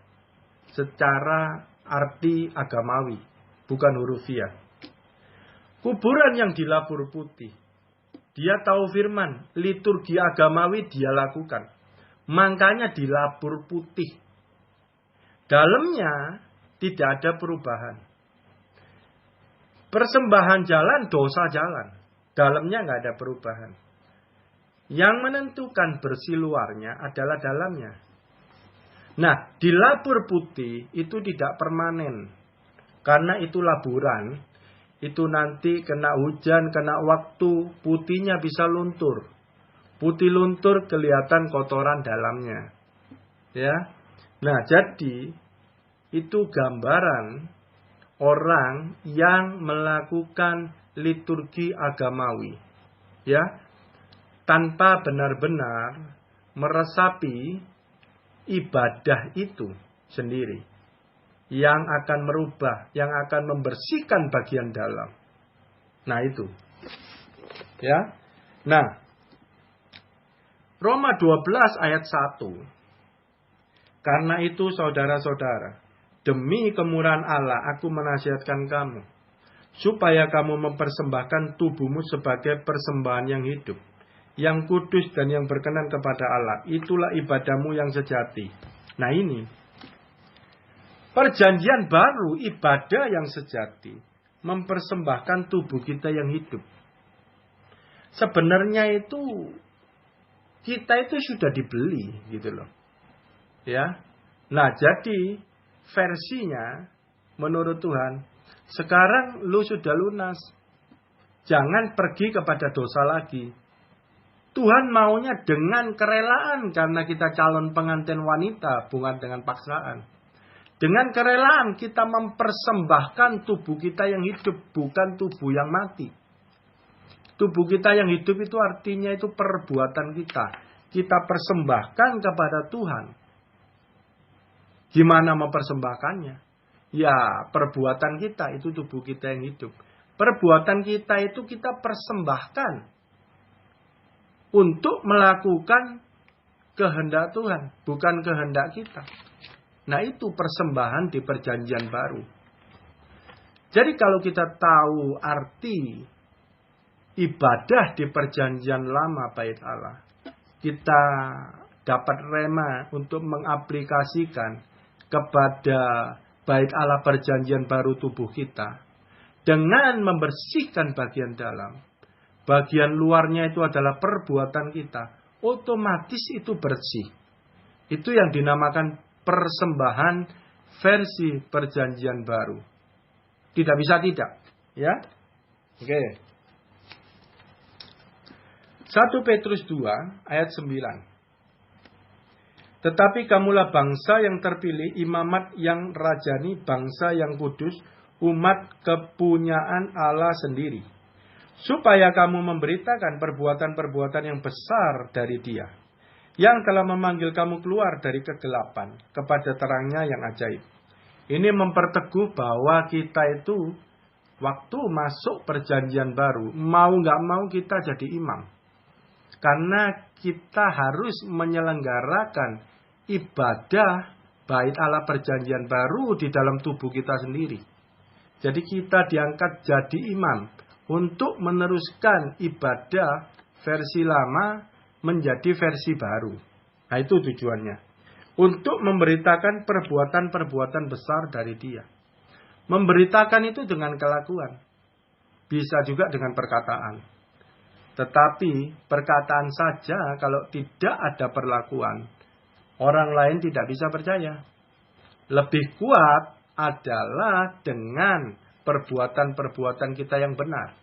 secara arti agamawi, bukan hurufiah. Kuburan yang dilabur putih. Dia tahu firman, liturgi agamawi dia lakukan. Makanya dilabur putih. Dalamnya tidak ada perubahan. Persembahan jalan, dosa jalan. Dalamnya nggak ada perubahan. Yang menentukan bersih luarnya adalah dalamnya. Nah, dilabur putih itu tidak permanen. Karena itu laburan. Itu nanti kena hujan, kena waktu, putihnya bisa luntur. Putih luntur kelihatan kotoran dalamnya. Ya. Nah, jadi itu gambaran orang yang melakukan liturgi agamawi. Ya. Tanpa benar-benar meresapi ibadah itu sendiri. Yang akan merubah, yang akan membersihkan bagian dalam. Nah itu. Ya. Nah. Roma 12 ayat 1. Karena itu saudara-saudara, demi kemurahan Allah aku menasihatkan kamu, supaya kamu mempersembahkan tubuhmu sebagai persembahan yang hidup, yang kudus dan yang berkenan kepada Allah. Itulah ibadahmu yang sejati. Nah ini. Perjanjian baru, ibadah yang sejati, mempersembahkan tubuh kita yang hidup. Sebenarnya itu, kita itu sudah dibeli, gitu loh. Ya. Nah, jadi, versinya, menurut Tuhan, sekarang lu sudah lunas. Jangan pergi kepada dosa lagi. Tuhan maunya dengan kerelaan, karena kita calon pengantin wanita, bukan dengan paksaan. Dengan kerelaan kita mempersembahkan tubuh kita yang hidup, bukan tubuh yang mati. Tubuh kita yang hidup itu artinya itu perbuatan kita. Kita persembahkan kepada Tuhan. Gimana mempersembahkannya? Ya, perbuatan kita itu tubuh kita yang hidup. Perbuatan kita itu kita persembahkan untuk melakukan kehendak Tuhan, bukan kehendak kita. Nah itu persembahan di perjanjian baru. Jadi kalau kita tahu arti ibadah di perjanjian lama bait Allah, kita dapat rema untuk mengaplikasikan kepada bait Allah perjanjian baru tubuh kita. Dengan membersihkan bagian dalam. Bagian luarnya itu adalah perbuatan kita. Otomatis itu bersih. Itu yang dinamakan persembahan versi perjanjian baru. Tidak bisa tidak. Ya. Oke. 1 Petrus 2 ayat 9. Tetapi kamulah bangsa yang terpilih, imamat yang rajani, bangsa yang kudus, umat kepunyaan Allah sendiri. Supaya kamu memberitakan perbuatan-perbuatan yang besar dari Dia, yang telah memanggil kamu keluar dari kegelapan kepada terangnya yang ajaib. Ini memperteguh bahwa kita itu waktu masuk perjanjian baru, mau nggak mau kita jadi imam. Karena kita harus menyelenggarakan ibadah bait Allah perjanjian baru di dalam tubuh kita sendiri. Jadi kita diangkat jadi imam untuk meneruskan ibadah versi lama menjadi versi baru. Nah itu tujuannya. untuk memberitakan perbuatan-perbuatan besar dari Dia. Memberitakan itu dengan kelakuan. Bisa juga dengan perkataan. Tetapi perkataan saja kalau tidak ada perlakuan, orang lain tidak bisa percaya. Lebih kuat adalah dengan perbuatan-perbuatan kita yang benar.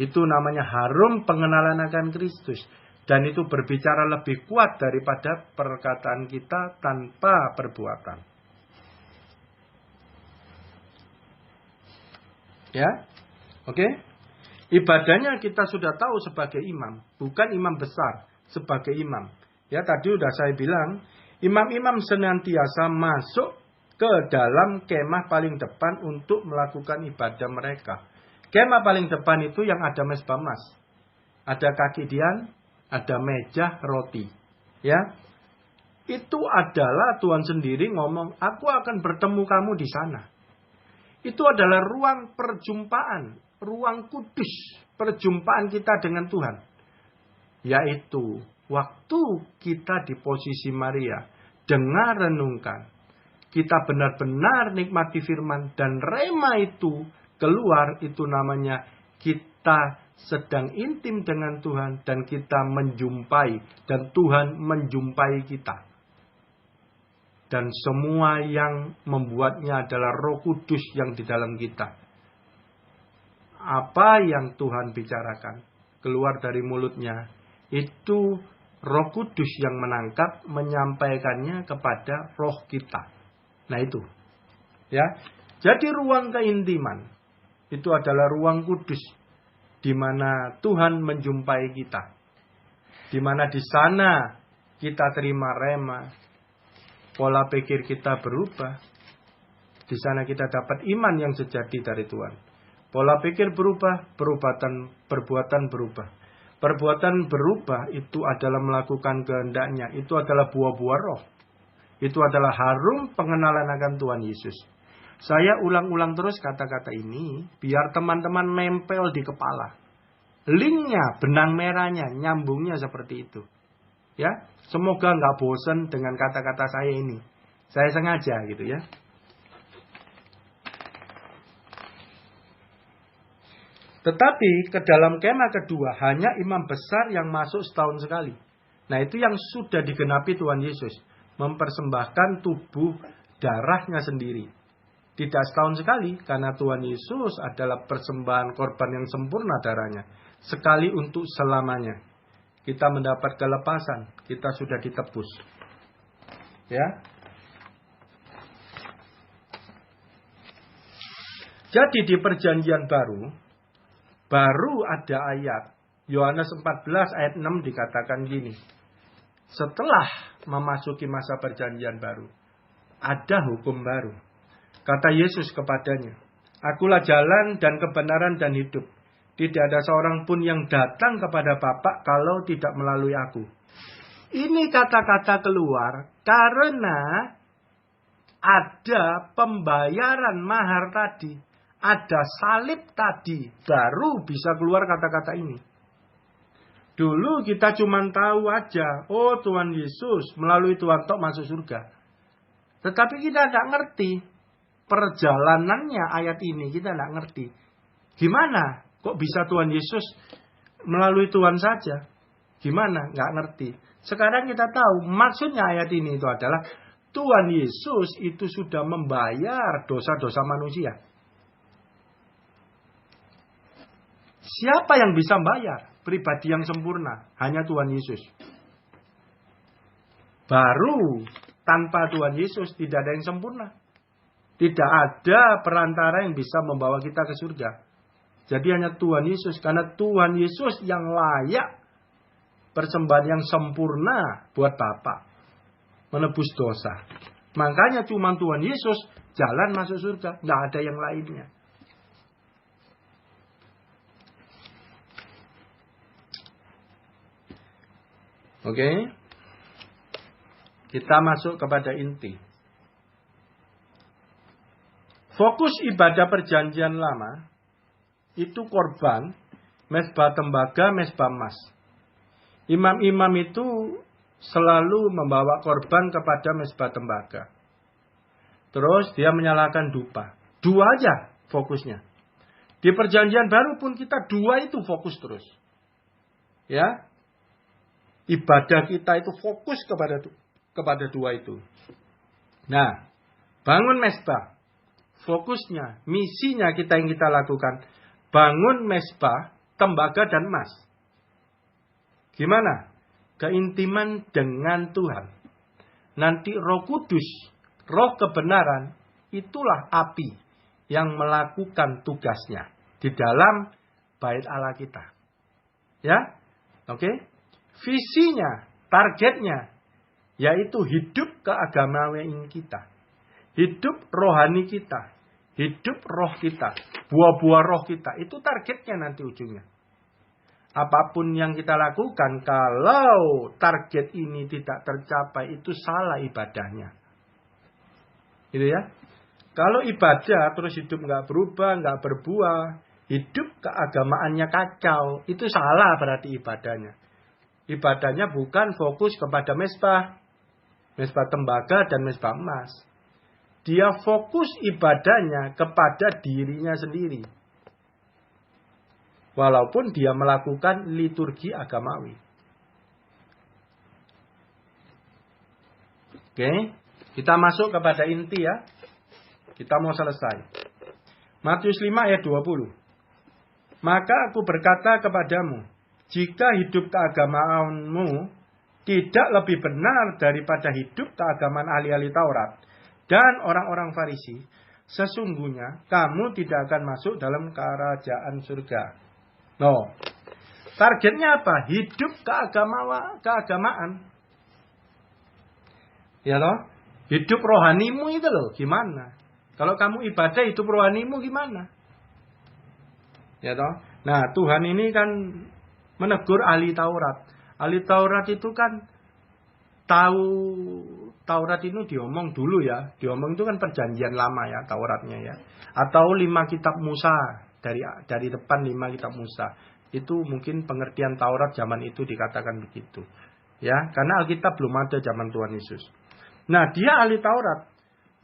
Itu namanya harum pengenalan akan Kristus. Dan itu berbicara lebih kuat daripada perkataan kita tanpa perbuatan. Ya, oke. Ibadahnya kita sudah tahu sebagai imam, bukan imam besar, sebagai imam. Ya, tadi sudah saya bilang, imam-imam senantiasa masuk ke dalam kemah paling depan untuk melakukan ibadah mereka. Kemah paling depan itu yang ada mezbah emas, ada kaki dian, ada meja roti. Ya, itu adalah Tuhan sendiri ngomong, aku akan bertemu kamu di sana. Itu adalah ruang perjumpaan, ruang kudus, perjumpaan kita dengan Tuhan. Yaitu waktu kita di posisi Maria, dengar renungkan, kita benar-benar nikmati firman dan rema itu keluar, itu namanya kita sedang intim dengan Tuhan dan kita menjumpai dan Tuhan menjumpai kita. Dan semua yang membuatnya adalah Roh Kudus yang di dalam kita. Apa yang Tuhan bicarakan keluar dari mulutnya, itu Roh Kudus yang menangkap, menyampaikannya kepada roh kita. Nah itu. Ya. Jadi ruang keintiman itu adalah ruang kudus di mana Tuhan menjumpai kita. Di mana di sana kita terima rema. Pola pikir kita berubah. Di sana kita dapat iman yang sejati dari Tuhan. Pola pikir berubah, perbuatan berubah. Perbuatan berubah itu adalah melakukan kehendaknya. Itu adalah buah-buah roh. Itu adalah harum pengenalan akan Tuhan Yesus. Saya ulang-ulang terus kata-kata ini, biar teman-teman nempel di kepala. Linknya, benang merahnya, nyambungnya seperti itu. Ya, semoga nggak bosan dengan kata-kata saya ini. Saya sengaja gitu ya. Tetapi ke dalam kemah kedua hanya imam besar yang masuk setahun sekali. Nah itu yang sudah digenapi Tuhan Yesus. Mempersembahkan tubuh darahnya sendiri. Tidak setahun sekali karena Tuhan Yesus adalah persembahan korban yang sempurna darahnya. Sekali untuk selamanya. Kita mendapat kelepasan, kita sudah ditebus. Ya. Jadi di perjanjian baru ada ayat Yohanes 14 ayat 6 dikatakan gini. Setelah memasuki masa perjanjian baru, ada hukum baru. Kata Yesus kepadanya, Akulah jalan dan kebenaran dan hidup. Tidak ada seorang pun yang datang kepada Bapa kalau tidak melalui aku. Ini kata-kata keluar karena ada pembayaran mahar tadi. Ada salib tadi. Baru bisa keluar kata-kata ini. Dulu kita cuma tahu aja. Oh Tuhan Yesus melalui Tuhan tok masuk surga. Tetapi kita tidak ngerti. Perjalanannya ayat ini kita tidak ngerti. Gimana? Kok bisa Tuhan Yesus melalui Tuhan saja? Gimana? Nggak ngerti. Sekarang kita tahu maksudnya ayat ini itu adalah Tuhan Yesus itu sudah membayar dosa-dosa manusia. Siapa yang bisa membayar? Pribadi yang sempurna. Hanya Tuhan Yesus. Baru tanpa Tuhan Yesus tidak ada yang sempurna. Tidak ada perantara yang bisa membawa kita ke surga. Jadi hanya Tuhan Yesus. Karena Tuhan Yesus yang layak. Persembahan yang sempurna buat Bapa. Menebus dosa. Makanya cuma Tuhan Yesus jalan masuk surga. Tidak ada yang lainnya. Oke. Kita masuk kepada inti. Fokus ibadah perjanjian lama. Itu korban, mezbah tembaga, mezbah emas. Imam-imam itu selalu membawa korban kepada mezbah tembaga. Terus dia menyalakan dupa. 2 aja fokusnya. Di perjanjian baru pun kita 2 itu fokus terus. Ya. Ibadah kita itu fokus kepada 2 itu. Nah, bangun mezbah. Fokusnya, misinya yang kita lakukan. Bangun mezbah, tembaga dan emas. Gimana? Keintiman dengan Tuhan. Nanti Roh Kudus, Roh kebenaran, itulah api yang melakukan tugasnya di dalam bait Allah kita. Ya? Oke? Visinya, targetnya, yaitu hidup keagamaan kita. Hidup rohani kita. Hidup roh kita. Buah-buah roh kita. Itu targetnya nanti ujungnya. Apapun yang kita lakukan, kalau target ini tidak tercapai, itu salah ibadahnya. Gitu ya. Kalau ibadah terus hidup nggak berubah, nggak berbuah, hidup keagamaannya kacau, itu salah berarti ibadahnya. Ibadahnya bukan fokus kepada mezbah tembaga dan mezbah emas. Dia fokus ibadahnya kepada dirinya sendiri. Walaupun dia melakukan liturgi agamawi. Oke, kita masuk kepada inti ya. Kita mau selesai. Matius 5 ayat 20. Maka aku berkata kepadamu, jika hidup keagamaanmu tidak lebih benar daripada hidup keagamaan ahli-ahli Taurat dan orang-orang Farisi, sesungguhnya kamu tidak akan masuk dalam kerajaan surga. No. Targetnya apa? Hidup keagamaan. Ya loh. Hidup rohanimu itu loh. Gimana? Kalau kamu ibadah hidup rohanimu gimana? Ya toh. Nah, Tuhan ini kan menegur ahli Taurat. Ahli Taurat itu kan tahu Taurat itu diomong dulu ya. Diomong itu kan perjanjian lama ya Tauratnya ya. Atau 5 kitab Musa. Dari depan 5 kitab Musa. Itu mungkin pengertian Taurat zaman itu dikatakan begitu. Ya, karena Alkitab belum ada zaman Tuhan Yesus. Nah, dia ahli Taurat.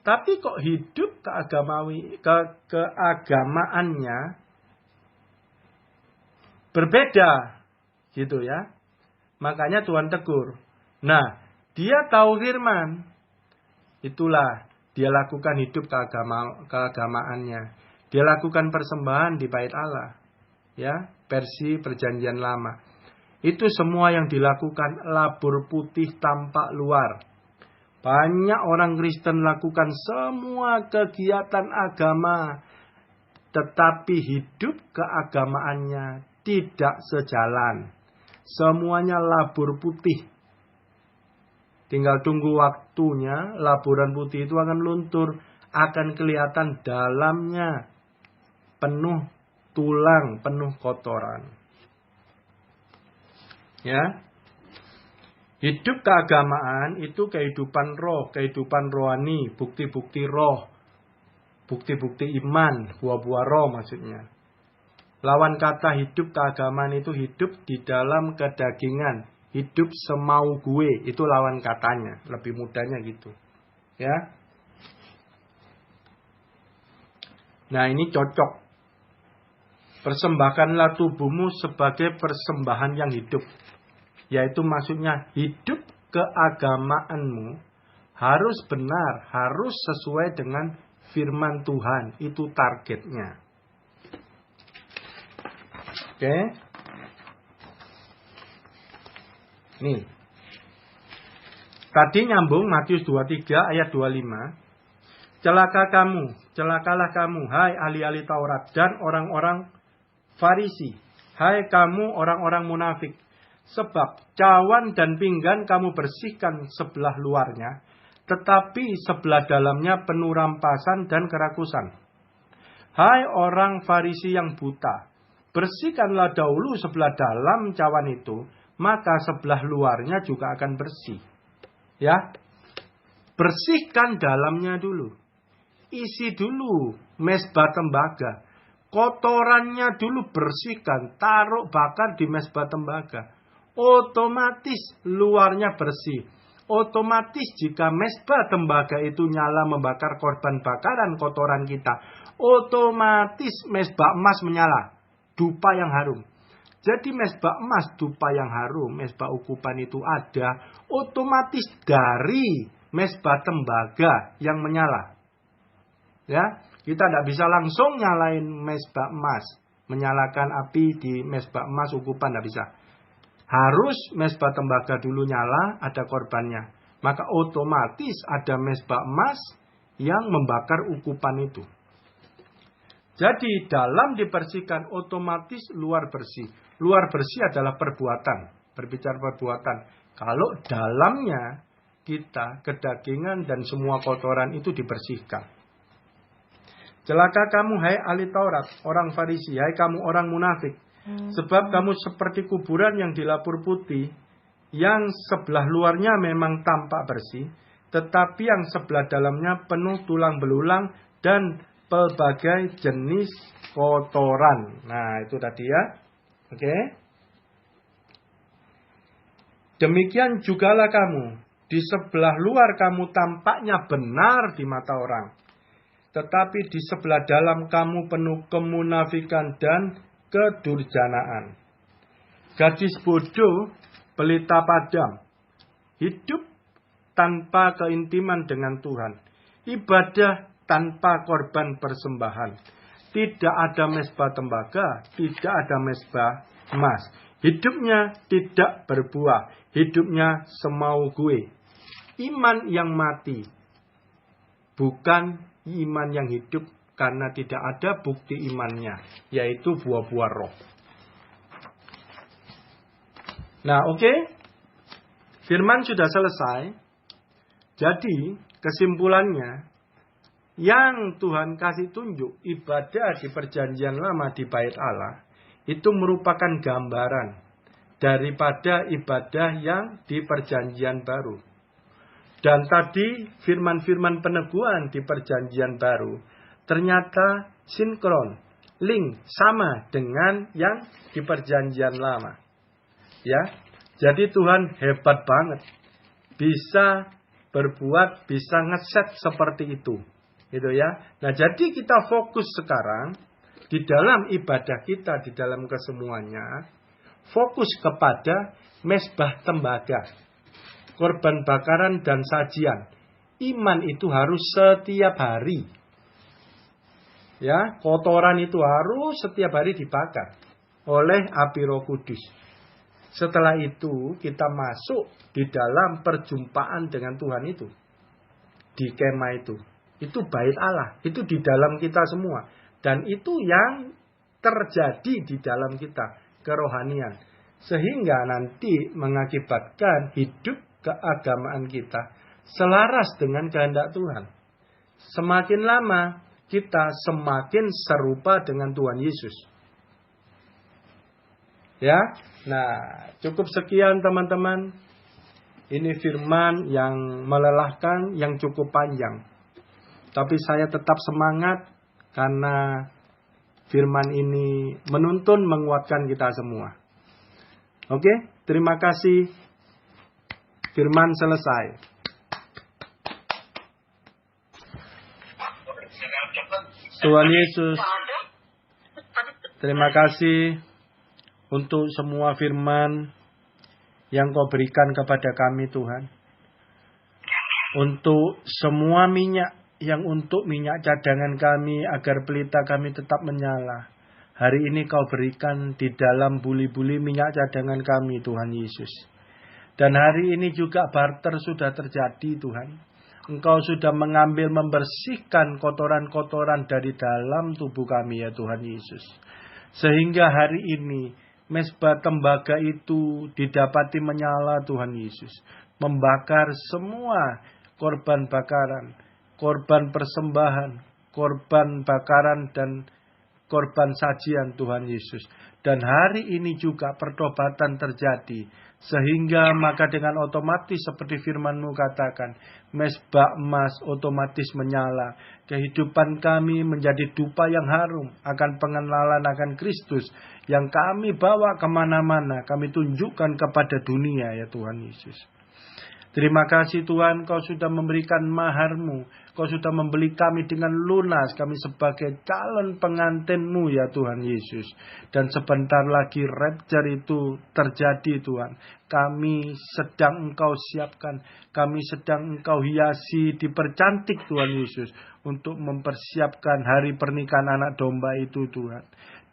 Tapi kok hidup keagamaannya berbeda. Gitu ya. Makanya Tuhan tegur. Nah, dia tahu firman. Itulah dia lakukan hidup keagamaannya. Dia lakukan persembahan di bait Allah. Ya, versi perjanjian lama. Itu semua yang dilakukan labur putih tampak luar. Banyak orang Kristen lakukan semua kegiatan agama. Tetapi hidup keagamaannya tidak sejalan. Semuanya labur putih. Tinggal tunggu waktunya, laburan putih itu akan luntur. Akan kelihatan dalamnya penuh tulang, penuh kotoran. Ya. Hidup keagamaan itu kehidupan roh, kehidupan rohani, bukti-bukti roh, bukti-bukti iman, buah-buah roh maksudnya. Lawan kata hidup keagamaan itu hidup di dalam kedagingan, hidup semau gue, itu lawan katanya, lebih mudahnya gitu. Ya. Nah, ini cocok. Persembahkanlah tubuhmu sebagai persembahan yang hidup. Yaitu maksudnya hidup keagamaanmu harus benar, harus sesuai dengan firman Tuhan. Itu targetnya. Oke. Nih. Tadi nyambung Matius 23 ayat 25. Celakalah kamu, hai ahli-ahli Taurat dan orang-orang Farisi, hai kamu orang-orang munafik. Sebab cawan dan pinggan kamu bersihkan sebelah luarnya, tetapi sebelah dalamnya penuh rampasan dan kerakusan. Hai orang Farisi yang buta, bersihkanlah dahulu sebelah dalam cawan itu, maka sebelah luarnya juga akan bersih. Ya, bersihkan dalamnya dulu. Isi dulu mezbah tembaga. Kotorannya dulu bersihkan. Taruh bakar di mezbah tembaga. otomatis luarnya bersih. Otomatis jika mezbah tembaga itu nyala membakar korban bakaran kotoran kita, otomatis mezbah emas menyala, dupa yang harum. Jadi mezbah emas, dupa yang harum, mezbah ukupan itu ada otomatis dari mezbah tembaga yang menyala. Ya, kita tidak bisa langsung nyalain mezbah emas, menyalakan api di mezbah emas ukupan, tidak bisa. Harus mezbah tembaga dulu nyala, ada korbannya. Maka otomatis ada mezbah emas yang membakar ukupan itu. Jadi dalam dibersihkan otomatis luar bersih. Luar bersih adalah perbuatan. Berbicara perbuatan. Kalau dalamnya kita, kedagingan dan semua kotoran itu dibersihkan. Celaka kamu hai ahli Taurat, orang Farisi, hai kamu orang munafik. Sebab kamu seperti kuburan yang dilapur putih, yang sebelah luarnya memang tampak bersih, tetapi yang sebelah dalamnya penuh tulang belulang dan pelbagai jenis kotoran. Nah, itu tadi ya. Oke. Demikian jugalah kamu. Di sebelah luar kamu tampaknya benar di mata orang. Tetapi di sebelah dalam kamu penuh kemunafikan dan kedurjanaan. Gadis bodoh, pelita padam, hidup tanpa keintiman dengan Tuhan, ibadah tanpa korban persembahan, tidak ada mezbah tembaga, tidak ada mezbah emas, hidupnya tidak berbuah, hidupnya semau gue. Iman yang mati, bukan iman yang hidup, karena tidak ada bukti imannya, yaitu buah-buah roh. Nah, oke. Firman sudah selesai. Jadi, kesimpulannya, yang Tuhan kasih tunjuk ibadah di perjanjian lama di bait Allah, itu merupakan gambaran daripada ibadah yang di perjanjian baru. Dan tadi firman-firman peneguhan di perjanjian baru ternyata sinkron, link, sama dengan yang di perjanjian lama. Ya, jadi Tuhan hebat banget. Bisa berbuat, bisa ngeset seperti itu. Gitu ya. Nah, jadi kita fokus sekarang di dalam ibadah kita, di dalam kesemuanya, fokus kepada mezbah tembaga, korban bakaran dan sajian. Iman itu harus setiap hari. Ya, kotoran itu harus setiap hari dibakar oleh api Roh Kudus. Setelah itu kita masuk di dalam perjumpaan dengan Tuhan itu. Di kemah itu. Itu bait Allah. Itu di dalam kita semua. Dan itu yang terjadi di dalam kita. Kerohanian. Sehingga nanti mengakibatkan hidup keagamaan kita selaras dengan kehendak Tuhan. Semakin lama kita semakin serupa dengan Tuhan Yesus. Ya, nah cukup sekian teman-teman. Ini firman yang melelahkan, yang cukup panjang. Tapi saya tetap semangat karena firman ini menuntun, menguatkan kita semua. Oke, terima kasih. Firman selesai. Tuhan Yesus, terima kasih untuk semua firman yang Kau berikan kepada kami Tuhan. Untuk semua minyak yang untuk minyak cadangan kami agar pelita kami tetap menyala. Hari ini Kau berikan di dalam buli-buli minyak cadangan kami Tuhan Yesus. Dan hari ini juga barter sudah terjadi Tuhan. Engkau sudah mengambil, membersihkan kotoran-kotoran dari dalam tubuh kami ya Tuhan Yesus. Sehingga hari ini mezbah tembaga itu didapati menyala Tuhan Yesus. Membakar semua korban bakaran, korban persembahan, korban bakaran dan korban sajian Tuhan Yesus. Dan hari ini juga pertobatan terjadi. Sehingga maka dengan otomatis seperti firman-Mu katakan, mezbah emas otomatis menyala. Kehidupan kami menjadi dupa yang harum akan pengenalan akan Kristus. Yang kami bawa kemana-mana, kami tunjukkan kepada dunia ya Tuhan Yesus. Terima kasih Tuhan, Kau sudah memberikan mahar-Mu. Kau sudah membeli kami dengan lunas. Kami sebagai calon pengantin-Mu ya Tuhan Yesus. Dan sebentar lagi rapture itu terjadi Tuhan. Kami sedang Engkau siapkan. Kami sedang Engkau hiasi, dipercantik Tuhan Yesus. Untuk mempersiapkan hari pernikahan anak domba itu Tuhan.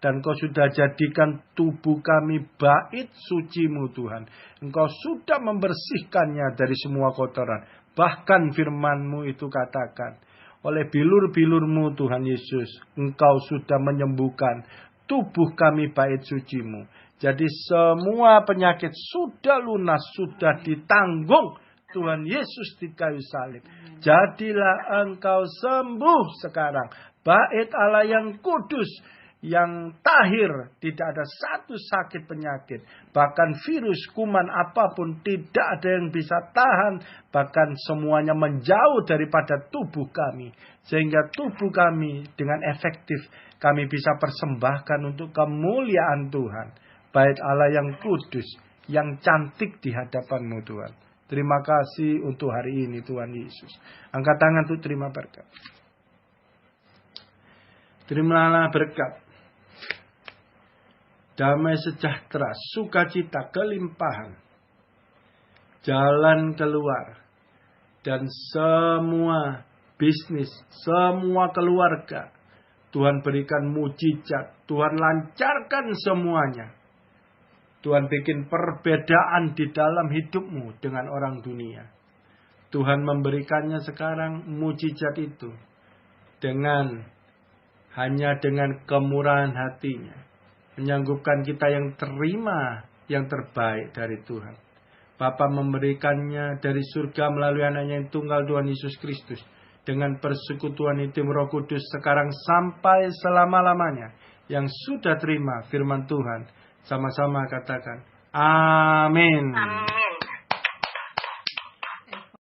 Dan Kau sudah jadikan tubuh kami bait suci-Mu Tuhan. Engkau sudah membersihkannya dari semua kotoran. Bahkan firman-Mu itu katakan, oleh bilur-bilur-Mu Tuhan Yesus, Engkau sudah menyembuhkan tubuh kami bait suci-Mu. Jadi semua penyakit sudah lunas, sudah ditanggung Tuhan Yesus di kayu salib. Jadilah Engkau sembuh sekarang. Bait Allah yang kudus, yang tahir, tidak ada satu sakit penyakit. Bahkan virus, kuman apapun tidak ada yang bisa tahan. Bahkan semuanya menjauh daripada tubuh kami. Sehingga tubuh kami dengan efektif kami bisa persembahkan untuk kemuliaan Tuhan. Bait Allah yang kudus, yang cantik di hadapan-Mu Tuhan. Terima kasih untuk hari ini Tuhan Yesus. Angkat tangan untuk terima berkat. Terimalah berkat. Damai sejahtera, sukacita, kelimpahan, jalan keluar, dan semua bisnis, semua keluarga. Tuhan berikan mujizat, Tuhan lancarkan semuanya. Tuhan bikin perbedaan di dalam hidupmu dengan orang dunia. Tuhan memberikannya sekarang mujizat itu hanya dengan kemurahan hatinya. Menyanggupkan kita yang terima yang terbaik dari Tuhan. Bapa memberikannya dari surga melalui anaknya yang tunggal Tuhan Yesus Kristus. Dengan persekutuan intim Roh Kudus sekarang sampai selama-lamanya. Yang sudah terima firman Tuhan. Sama-sama katakan. Amin.